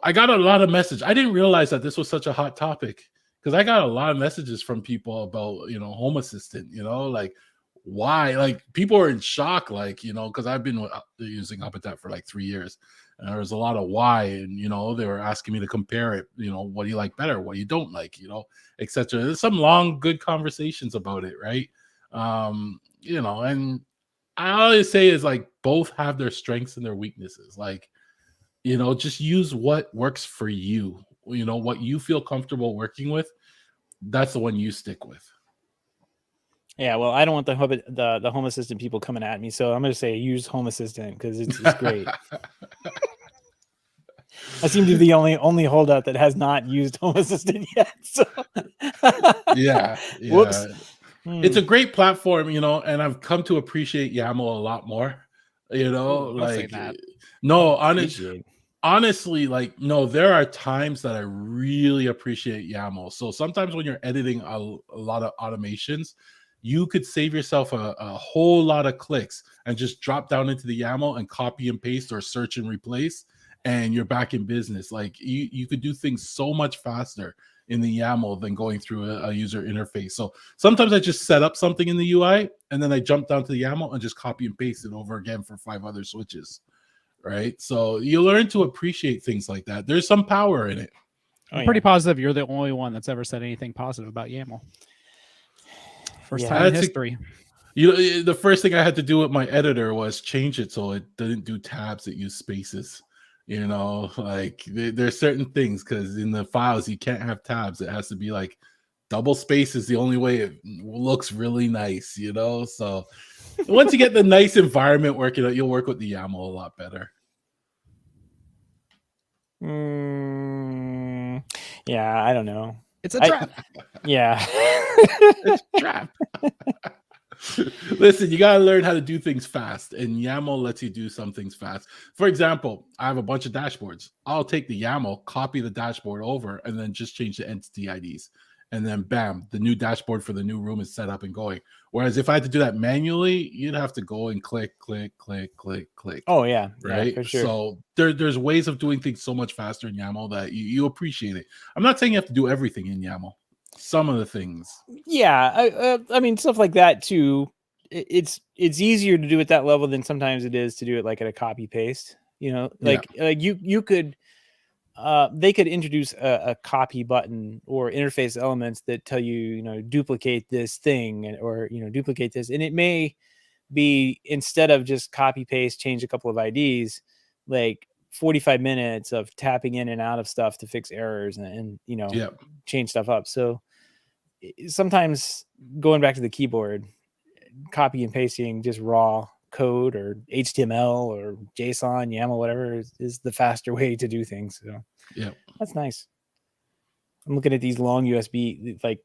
I got a lot of message. I didn't realize that this was such a hot topic, because I got a lot of messages from people about Home Assistant, like why, like people are in shock, like because I've been using Habitat for like 3 years, and there was a lot of why, and they were asking me to compare it, what do you like better, what you don't like, etc. There's some long good conversations about it, right? And I always say is like, both have their strengths and their weaknesses. Like, just use what works for you. What you feel comfortable working with, that's the one you stick with. Yeah, well, I don't want the Home Assistant people coming at me, so I'm going to say use Home Assistant, because it's great. I seem to be the only holdout that has not used Home Assistant yet. So. Yeah. Whoops. It's a great platform, and I've come to appreciate YAML a lot more. Like, no, honestly, like, no, there are times that I really appreciate YAML. So sometimes when you're editing a lot of automations, you could save yourself a whole lot of clicks and just drop down into the YAML and copy and paste or search and replace, and you're back in business. Like you could do things so much faster in the YAML than going through a user interface. So sometimes I just set up something in the UI and then I jump down to the YAML and just copy and paste it over again for 5 other switches. Right. So you learn to appreciate things like that. There's some power in it. I'm pretty positive you're the only one that's ever said anything positive about YAML. First time in history. The first thing I had to do with my editor was change it so it didn't do tabs, it used spaces. Like there's certain things, because in the files you can't have tabs. It has to be like double space is the only way it looks really nice, So once you get the nice environment working out, you'll work with the YAML a lot better. Yeah, I don't know. It's a trap. Yeah. It's a trap. Listen, you got to learn how to do things fast, and YAML lets you do some things fast. For example, I have a bunch of dashboards. I'll take the YAML, copy the dashboard over, and then just change the entity IDs. And then bam, the new dashboard for the new room is set up and going. Whereas if I had to do that manually, you'd have to go and click. Oh, yeah. Right. Yeah, for sure. So there's ways of doing things so much faster in YAML that you appreciate it. I'm not saying you have to do everything in YAML. Some of the things. Yeah. I mean, stuff like that too. It's easier to do at that level than sometimes it is to do it like at a copy paste, like you could, they could introduce a copy button or interface elements that tell you, duplicate this thing or, duplicate this. And it may be, instead of just copy paste, change a couple of IDs, like 45 minutes of tapping in and out of stuff to fix errors and change stuff up. So sometimes going back to the keyboard, copy and pasting just raw code or HTML or JSON, YAML, whatever is the faster way to do things. So yeah, that's nice. I'm looking at these long USB, like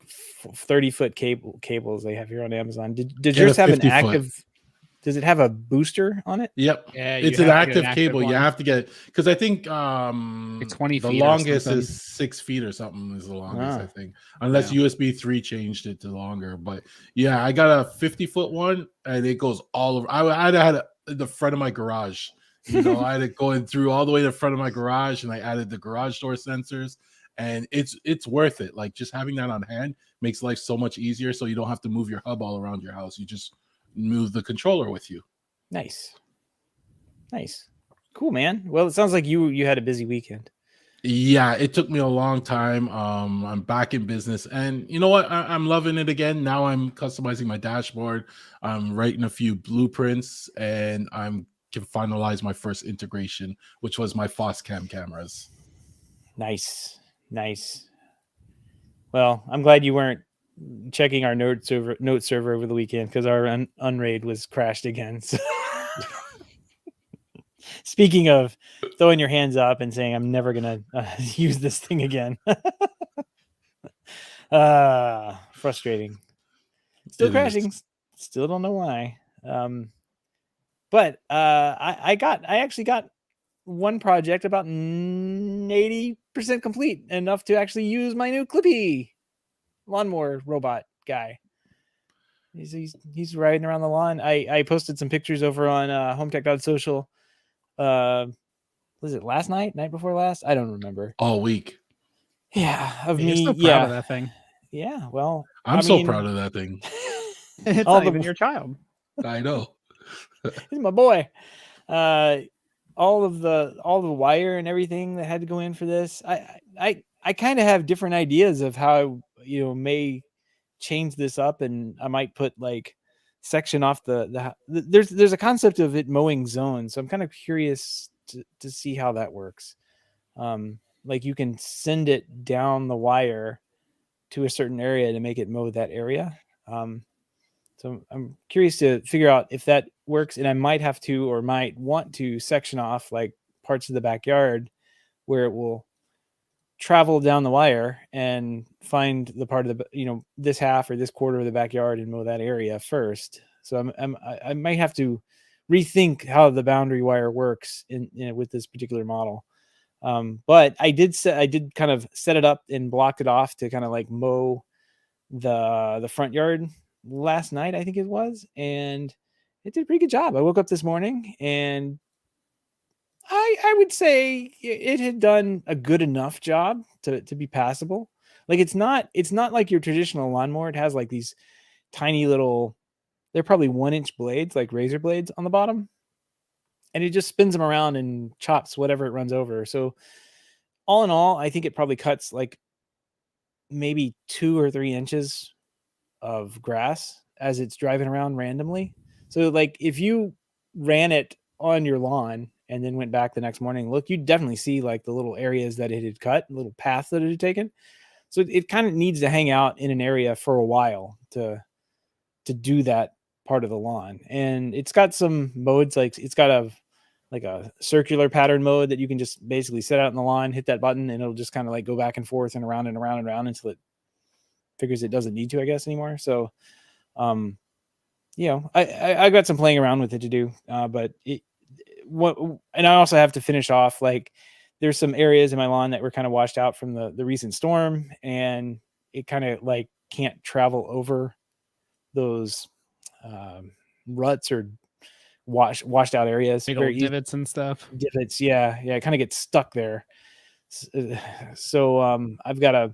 30-foot cables they have here on Amazon. Did yours have an active? Does it have a booster on it? Yep. Yeah, it's an active cable. You have to get, because I think 20 the feet longest is 6 feet or something is the longest, I think. Unless USB 3 changed it to longer. But yeah, I got a 50-foot one and it goes all over. I had it in the front of my garage. I had it going through all the way to the front of my garage, and I added the garage door sensors. And it's worth it. Like just having that on hand makes life so much easier, so you don't have to move your hub all around your house. You just move the controller with you. Nice. Cool, man. Well, it sounds like you had a busy weekend. Yeah, it took me a long time. I'm back in business, and you know what? I'm loving it again. Now I'm customizing my dashboard. I'm writing a few blueprints, and I'm can finalize my first integration, which was my FOSCAM cameras. Nice. Well, I'm glad you weren't checking our note server over the weekend, because our Unraid was crashed again. So. Speaking of throwing your hands up and saying, I'm never going to use this thing again. Frustrating. Still crashing. Still don't know why. But I actually got one project about 80% complete, enough to actually use my new Clippy lawnmower robot guy. He's riding around the lawn. I posted some pictures over on HomeTech.social. Was it last night before last? I don't remember. All week. Yeah, of You're me. so proud of that thing. Yeah, well, I'm so proud of that thing. It's not even your child. I know. He's my boy. All the wire and everything that had to go in for this. I kind of have different ideas of how I may change this up, and I might put like section off there's a concept of it mowing zones. So I'm kind of curious to see how that works. Like you can send it down the wire to a certain area to make it mow that area. So I'm curious to figure out if that works, and I might have to, or might want to, section off like parts of the backyard where it will travel down the wire and find the part of the, this half or this quarter of the backyard and mow that area first. So I might have to rethink how the boundary wire works in with this particular model. But I did kind of set it up and block it off to kind of like mow the front yard last night, I think it was, and it did a pretty good job. I woke up this morning and I would say it had done a good enough job to be passable. Like it's not like your traditional lawnmower. It has like these tiny little, they're probably 1-inch blades, like razor blades on the bottom, and it just spins them around and chops whatever it runs over. So all in all, I think it probably cuts like maybe 2 or 3 inches of grass as it's driving around randomly. So like if you ran it on your lawn and then went back the next morning, look, you'd definitely see like the little areas that it had cut, little paths that it had taken. So it kind of needs to hang out in an area for a while to do that part of the lawn. And it's got some modes, like it's got a circular pattern mode that you can just basically set out in the lawn, hit that button, and it'll just kind of like go back and forth and around and around and around until it figures it doesn't need to, I guess, anymore. So I got some playing around with it to do, but and I also have to finish off, like there's some areas in my lawn that were kind of washed out from the recent storm, and it kind of like can't travel over those ruts or washed out areas. Big old divots and stuff. Divots, yeah, it kind of gets stuck there. So I've got to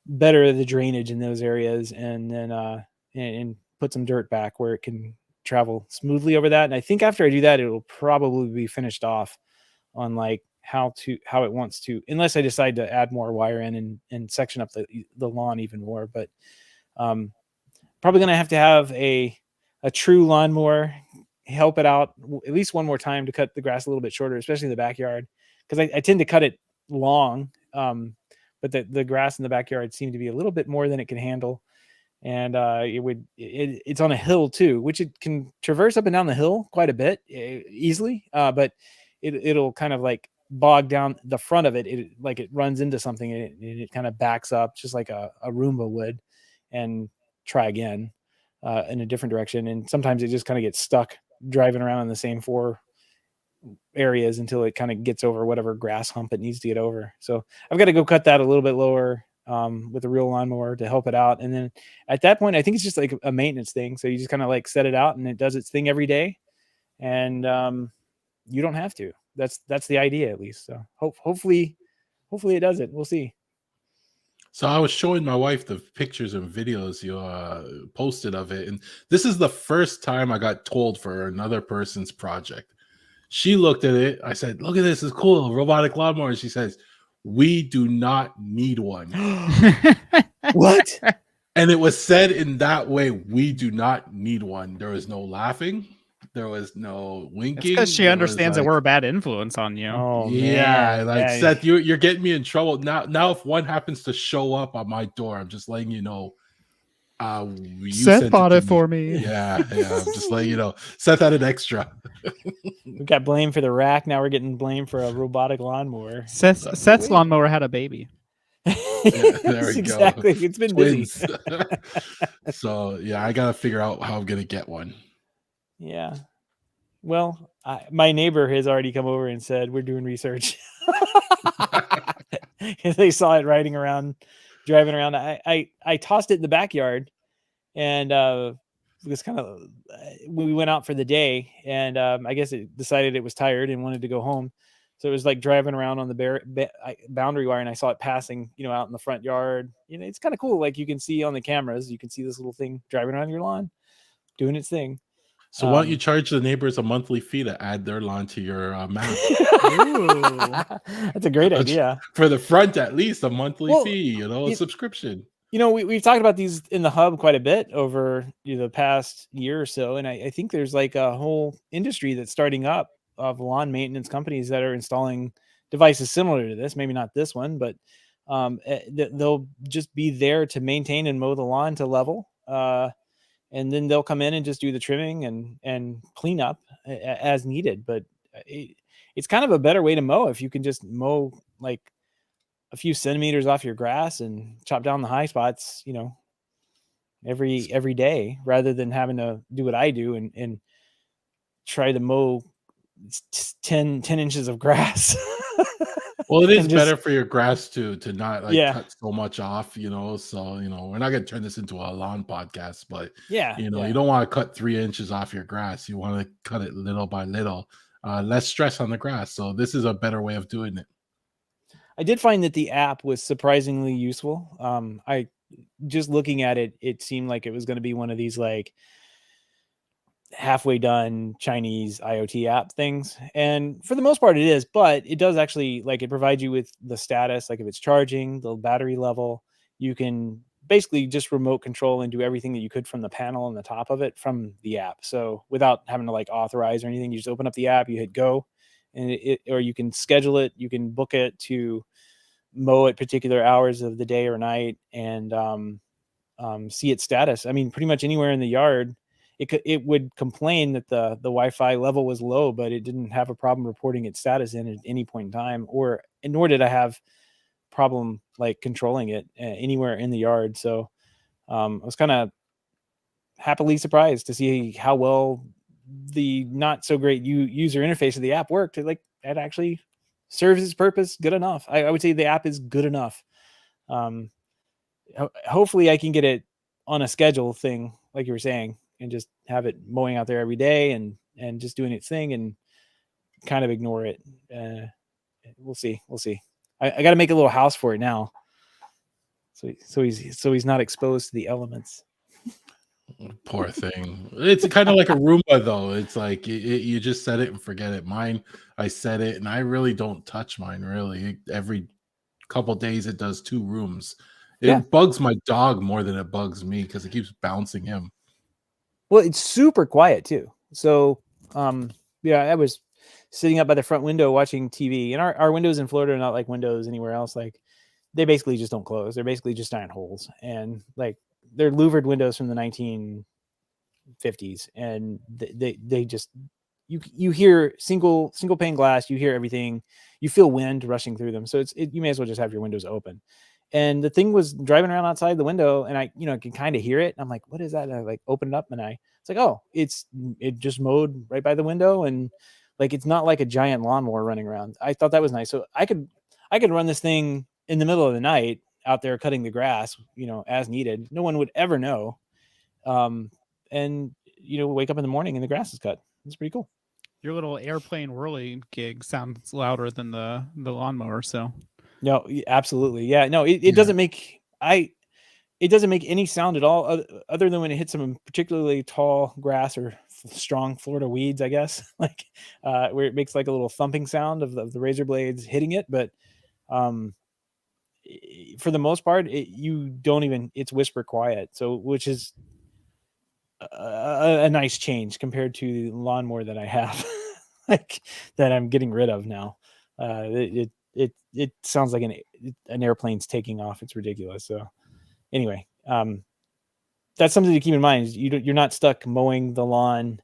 better the drainage in those areas, and then and put some dirt back where it can travel smoothly over that. And I think after I do that, it'll probably be finished off on like how it wants to, unless I decide to add more wire in and section up the lawn even more. But probably gonna have to have a true lawnmower help it out at least one more time to cut the grass a little bit shorter, especially in the backyard, because I tend to cut it long, but the grass in the backyard seemed to be a little bit more than it can handle. And it's on a hill too, which it can traverse up and down the hill quite a bit easily, but it'll kind of like bog down the front of it, like it runs into something, and it kind of backs up just like a Roomba would, and try again in a different direction. And sometimes it just kind of gets stuck driving around in the same 4 areas until it kind of gets over whatever grass hump it needs to get over. So I've got to go cut that a little bit lower with a real lawnmower to help it out. And then at that point, I think it's just like a maintenance thing. So you just kind of like set it out and it does its thing every day. And you don't have to. That's the idea, at least. So hopefully it does it. We'll see. So I was showing my wife the pictures and videos you posted of it, and this is the first time I got told for another person's project. She looked at it. I said, "Look at this! It's cool, robotic lawnmower." And she says, "We do not need one." What? And it was said in that way. We do not need one. There was no laughing. There was no winking. Because she understands that we're a bad influence on you. Oh yeah, man. like Yeah. Seth, you're getting me in trouble now. If one happens to show up on my door, I'm just letting you know. You Seth bought it for me. Yeah, I'm just letting you know. Seth had an extra. We got blamed for the rack. Now we're getting blamed for a robotic lawnmower. Seth's lawnmower had a baby. Yeah, there we go. Exactly. It's been Twins. busy. So yeah, I gotta figure out how I'm gonna get one. Yeah. Well, my neighbor has already come over and said we're doing research. They saw it driving around. I tossed it in the backyard, and was kind of, we went out for the day, and I guess it decided it was tired and wanted to go home. So it was like driving around on the boundary wire, and I saw it passing, out in the front yard. It's kind of cool. Like you can see on the cameras, you can see this little thing driving around your lawn, doing its thing. So why don't you charge the neighbors a monthly fee to add their lawn to your map? That's a great idea. For the front, at least a monthly fee, a subscription. We've talked about these in the hub quite a bit over the past year or so. And I think there's like a whole industry that's starting up of lawn maintenance companies that are installing devices similar to this. Maybe not this one, but they'll just be there to maintain and mow the lawn to level. And then they'll come in and just do the trimming and clean up as needed. But it's kind of a better way to mow if you can just mow like a few centimeters off your grass and chop down the high spots, every day, rather than having to do what I do and try to mow 10 inches of grass. Well, it is And just- better for your grass to not like Yeah. cut so much off, So we're not gonna turn this into a lawn podcast, but Yeah. you Yeah. don't want to cut 3 inches off your grass. You want to cut it little by little, less stress on the grass. So this is a better way of doing it. I did find that the app was surprisingly useful. I just looking at it, it seemed like it was going to be one of these like halfway done Chinese IoT app things. And for the most part it is, but it does actually like it provides you with the status, like if it's charging, the battery level. You can basically just remote control and do everything that you could from the panel on the top of it from the app. So without having to like authorize or anything, you just open up the app, you hit go, and or you can schedule it, you can book it to mow at particular hours of the day or night, and see its status. I mean, pretty much anywhere in the yard, it would complain that the Wi-Fi level was low, but it didn't have a problem reporting its status in at any point in time, nor did I have problem like controlling it anywhere in the yard. So I was kind of happily surprised to see how well the not so great user interface of the app worked. It actually serves its purpose good enough. I would say the app is good enough. Hopefully I can get it on a schedule thing, like you were saying, and just have it mowing out there every day and just doing its thing and kind of ignore it. We'll see. I got to make a little house for it now. So he's not exposed to the elements. Poor thing. It's kind of like a Roomba, though. It's like you just set it and forget it. Mine, I set it, and I really don't touch mine. Really, every couple days it does 2 rooms. It bugs my dog more than it bugs me because it keeps bouncing him. Well, it's super quiet too. So, I was sitting up by the front window watching TV, and our windows in Florida are not like windows anywhere else. Like they basically just don't close. They're basically just iron holes, and like they're louvered windows from the 1950s, and they just you hear single pane glass, you hear everything, you feel wind rushing through them. So you may as well just have your windows open. And the thing was driving around outside the window, and I can kind of hear it. I'm like, what is that? And I like open it up, and it's like, oh, it just mowed right by the window, and like it's not like a giant lawnmower running around. I thought that was nice. So I could run this thing in the middle of the night out there cutting the grass, as needed. No one would ever know. And wake up in the morning and the grass is cut. It's pretty cool. Your little airplane whirly gig sounds louder than the lawnmower. So no, absolutely. Yeah, no, it doesn't make it doesn't make any sound at all other than when it hits some particularly tall grass or strong Florida weeds, I guess, like where it makes like a little thumping sound of the razor blades hitting it. But for the most part, it's whisper quiet. So, which is a nice change compared to the lawnmower that I have, like that I'm getting rid of now. It sounds like an airplane's taking off. It's ridiculous. So anyway, that's something to keep in mind. You're not stuck mowing the lawn,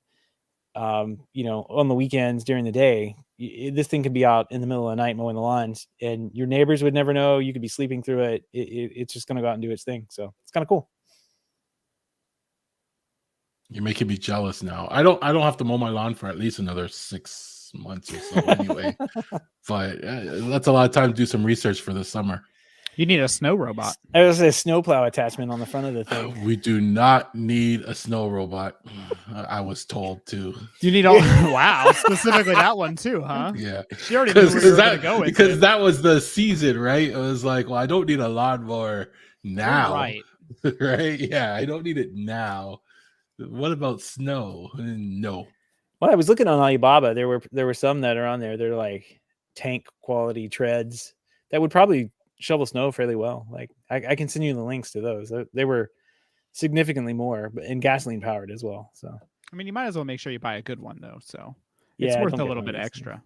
on the weekends during the day. This thing could be out in the middle of the night mowing the lawns, and your neighbors would never know. You could be sleeping through it. It's just going to go out and do its thing. So it's kind of cool. You're making me jealous now. I don't have to mow my lawn for at least another 6 months or so anyway. But that's a lot of time to do some research for the summer. You need a snow robot. I was a snowplow attachment on the front of the thing. We do not need a snow robot. I was told to. You need all wow, specifically that one too, huh? Yeah. She already knew where you were going to go with because it. that was the season, right? It was like, well, I don't need a lawnmower now. Right. Right? Yeah, I don't need it now. What about snow? No. Well, I was looking on Alibaba. There were some that are on there. They're like tank quality treads that would probably shovel snow fairly well. Like I can send you the links to those. They were significantly more, and gasoline powered as well. So I mean, you might as well make sure you buy a good one though. So yeah, it's worth a little bit extra.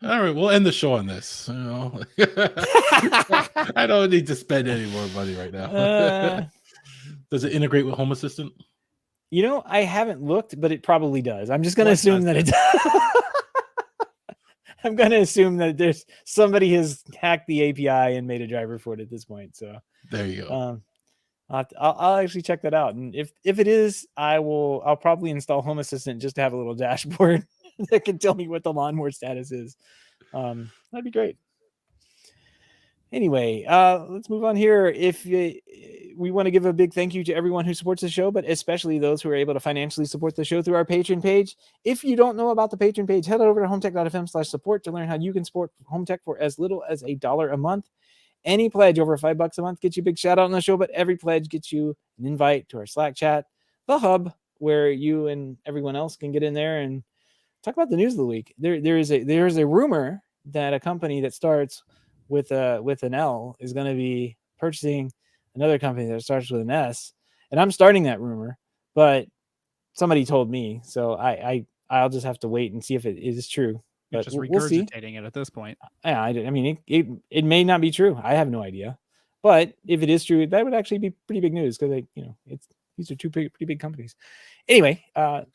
All right, we'll end the show on this. I don't need to spend any more money right now. Does it integrate with Home Assistant? I haven't looked, but it probably does. I'm just going to assume that it does. I'm going to assume that there's somebody has hacked the API and made a driver for it at this point. So there you go. I'll actually check that out. And if it is, I'll probably install Home Assistant just to have a little dashboard that can tell me what the lawnmower status is. That'd be great. Anyway, let's move on here. We want to give a big thank you to everyone who supports the show, but especially those who are able to financially support the show through our Patreon page. If you don't know about the Patreon page, head over to HomeTech.fm/support to learn how you can support HomeTech for as little as $1 a month. Any pledge over $5 a month gets you a big shout out on the show, but every pledge gets you an invite to our Slack chat, the hub, where you and everyone else can get in there and talk about the news of the week. There is a rumor that a company that starts with an L is going to be purchasing another company that starts with an S, and I'm starting that rumor, but somebody told me, so I'll just have to wait and see if it is true. You're But just we'll see. regurgitating it at this point. Yeah, I mean, it may not be true. I have no idea, but if it is true, that would actually be pretty big news because these are two pretty big companies. Anyway, you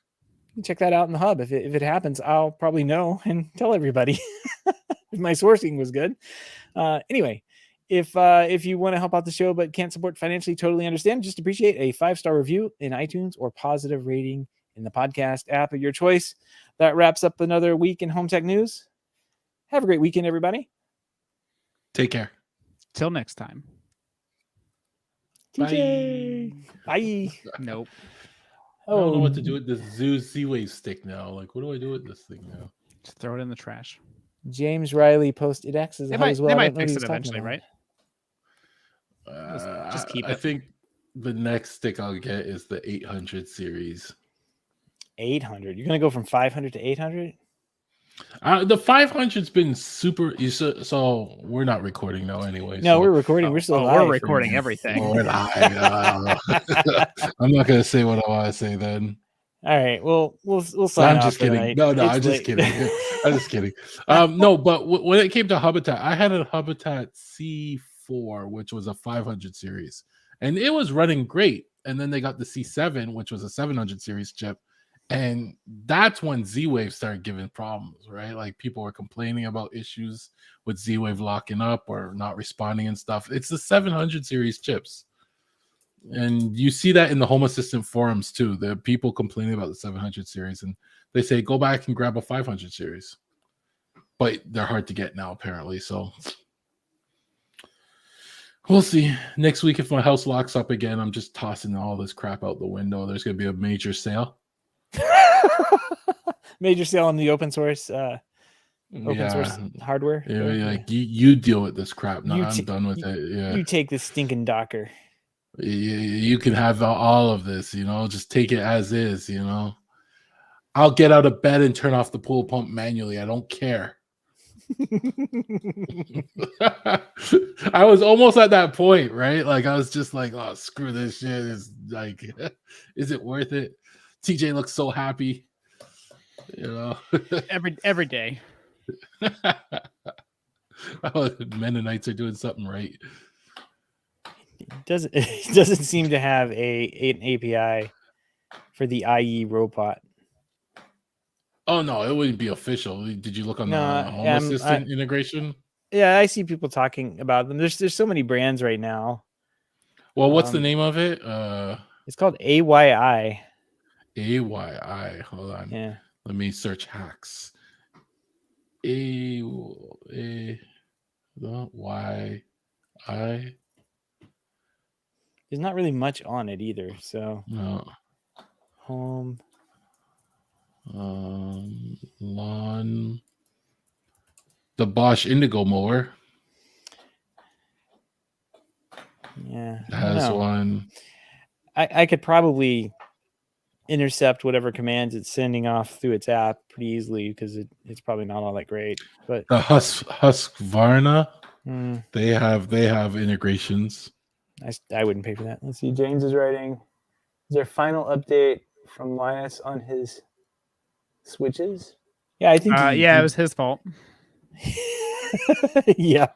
can check that out in the hub. If it happens, I'll probably know and tell everybody if my sourcing was good. Anyway, if you want to help out the show but can't support financially, totally understand. Just appreciate a 5-star review in iTunes or positive rating in the podcast app of your choice. That wraps up another week in Home Tech News. Have a great weekend, everybody. Take care. Till next time. TJ. Bye. Nope. I don't know what to do with this Z-Wave stick now. Like, what do I do with this thing now? Just throw it in the trash. James Riley posted X as They well. might fix it eventually, right? Just keep it. I think the next stick I'll get is the 800 series. 800. You're going to go from 500 to 800? The 500's been super. So we're not recording now, anyway. No, so, we're recording. We're still live. We're recording everything. We're live. I'm not gonna say what I want to say then. All right. Well, we'll sign off. I'm just kidding. Tonight. No, It's I'm just late. kidding. I'm just kidding. No, but when it came to Habitat, I had a Habitat C4, which was a 500 series, and it was running great. And then they got the C7, which was a 700 series chip. And that's when Z-Wave started giving problems, right? Like people were complaining about issues with Z-Wave locking up or not responding and stuff. It's the 700 series chips. And you see that in the Home Assistant forums too. There are people complaining about the 700 series and they say, go back and grab a 500 series. But they're hard to get now, apparently. So we'll see. Next week, if my house locks up again, I'm just tossing all this crap out the window. There's going to be a major sale. Major sale on the open source source hardware. Like you deal with this crap. No, I'm done with it. Yeah, you take this stinking Docker. You can have all of this. Just take it as is. I'll get out of bed and turn off the pool pump manually. I don't care. I was almost at that point, right? Like I was just like, oh, screw this shit. Is like, is it worth it? TJ looks so happy, every day. Mennonites are doing something right. It doesn't seem to have an API for the IE robot. Oh no, it wouldn't be official. Did you look on the Home Assistant integration? Yeah, I see people talking about them. There's so many brands right now. Well, what's the name of it? It's called AYI. AYI. Hold on. Yeah. Let me search hacks. AYI. There's not really much on it either. So no. Home. Lawn. The Bosch Indigo mower. Yeah. Has one. I could probably intercept whatever commands it's sending off through its app pretty easily because it's probably not all that great. But the Husqvarna, they have integrations. I wouldn't pay for that. Let's see. James is writing. Is there a final update from Linus on his switches? Yeah, I think. It was his fault. Yeah.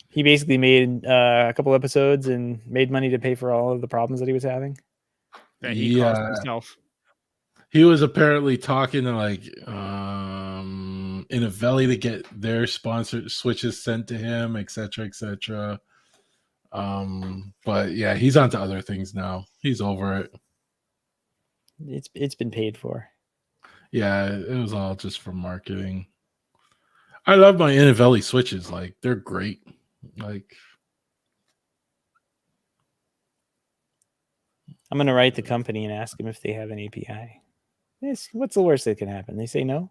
He basically made a couple episodes and made money to pay for all of the problems that he was having. That he caused himself. He was apparently talking to Innovelli to get their sponsored switches sent to him, etc., etc. But yeah, he's on to other things now. He's over it. It's been paid for. Yeah, it was all just for marketing. I love my Innovelli switches. Like they're great. Like I'm gonna write the company and ask them if they have an API. What's the worst that can happen? They say no.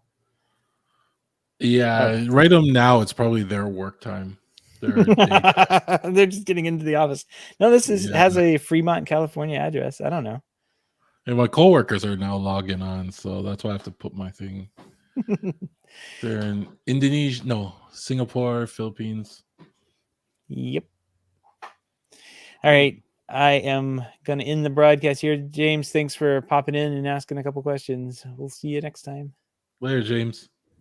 yeah, write them now. It's probably their work time. They're just getting into the office. No, this Yeah. has a Fremont, California address. I don't know. And my coworkers are now logging on, so that's why I have to put my thing. They're in Indonesia, no, Singapore, Philippines. Yep. All right. I am going to end the broadcast here. James, thanks for popping in and asking a couple questions. We'll see you next time. Later, James.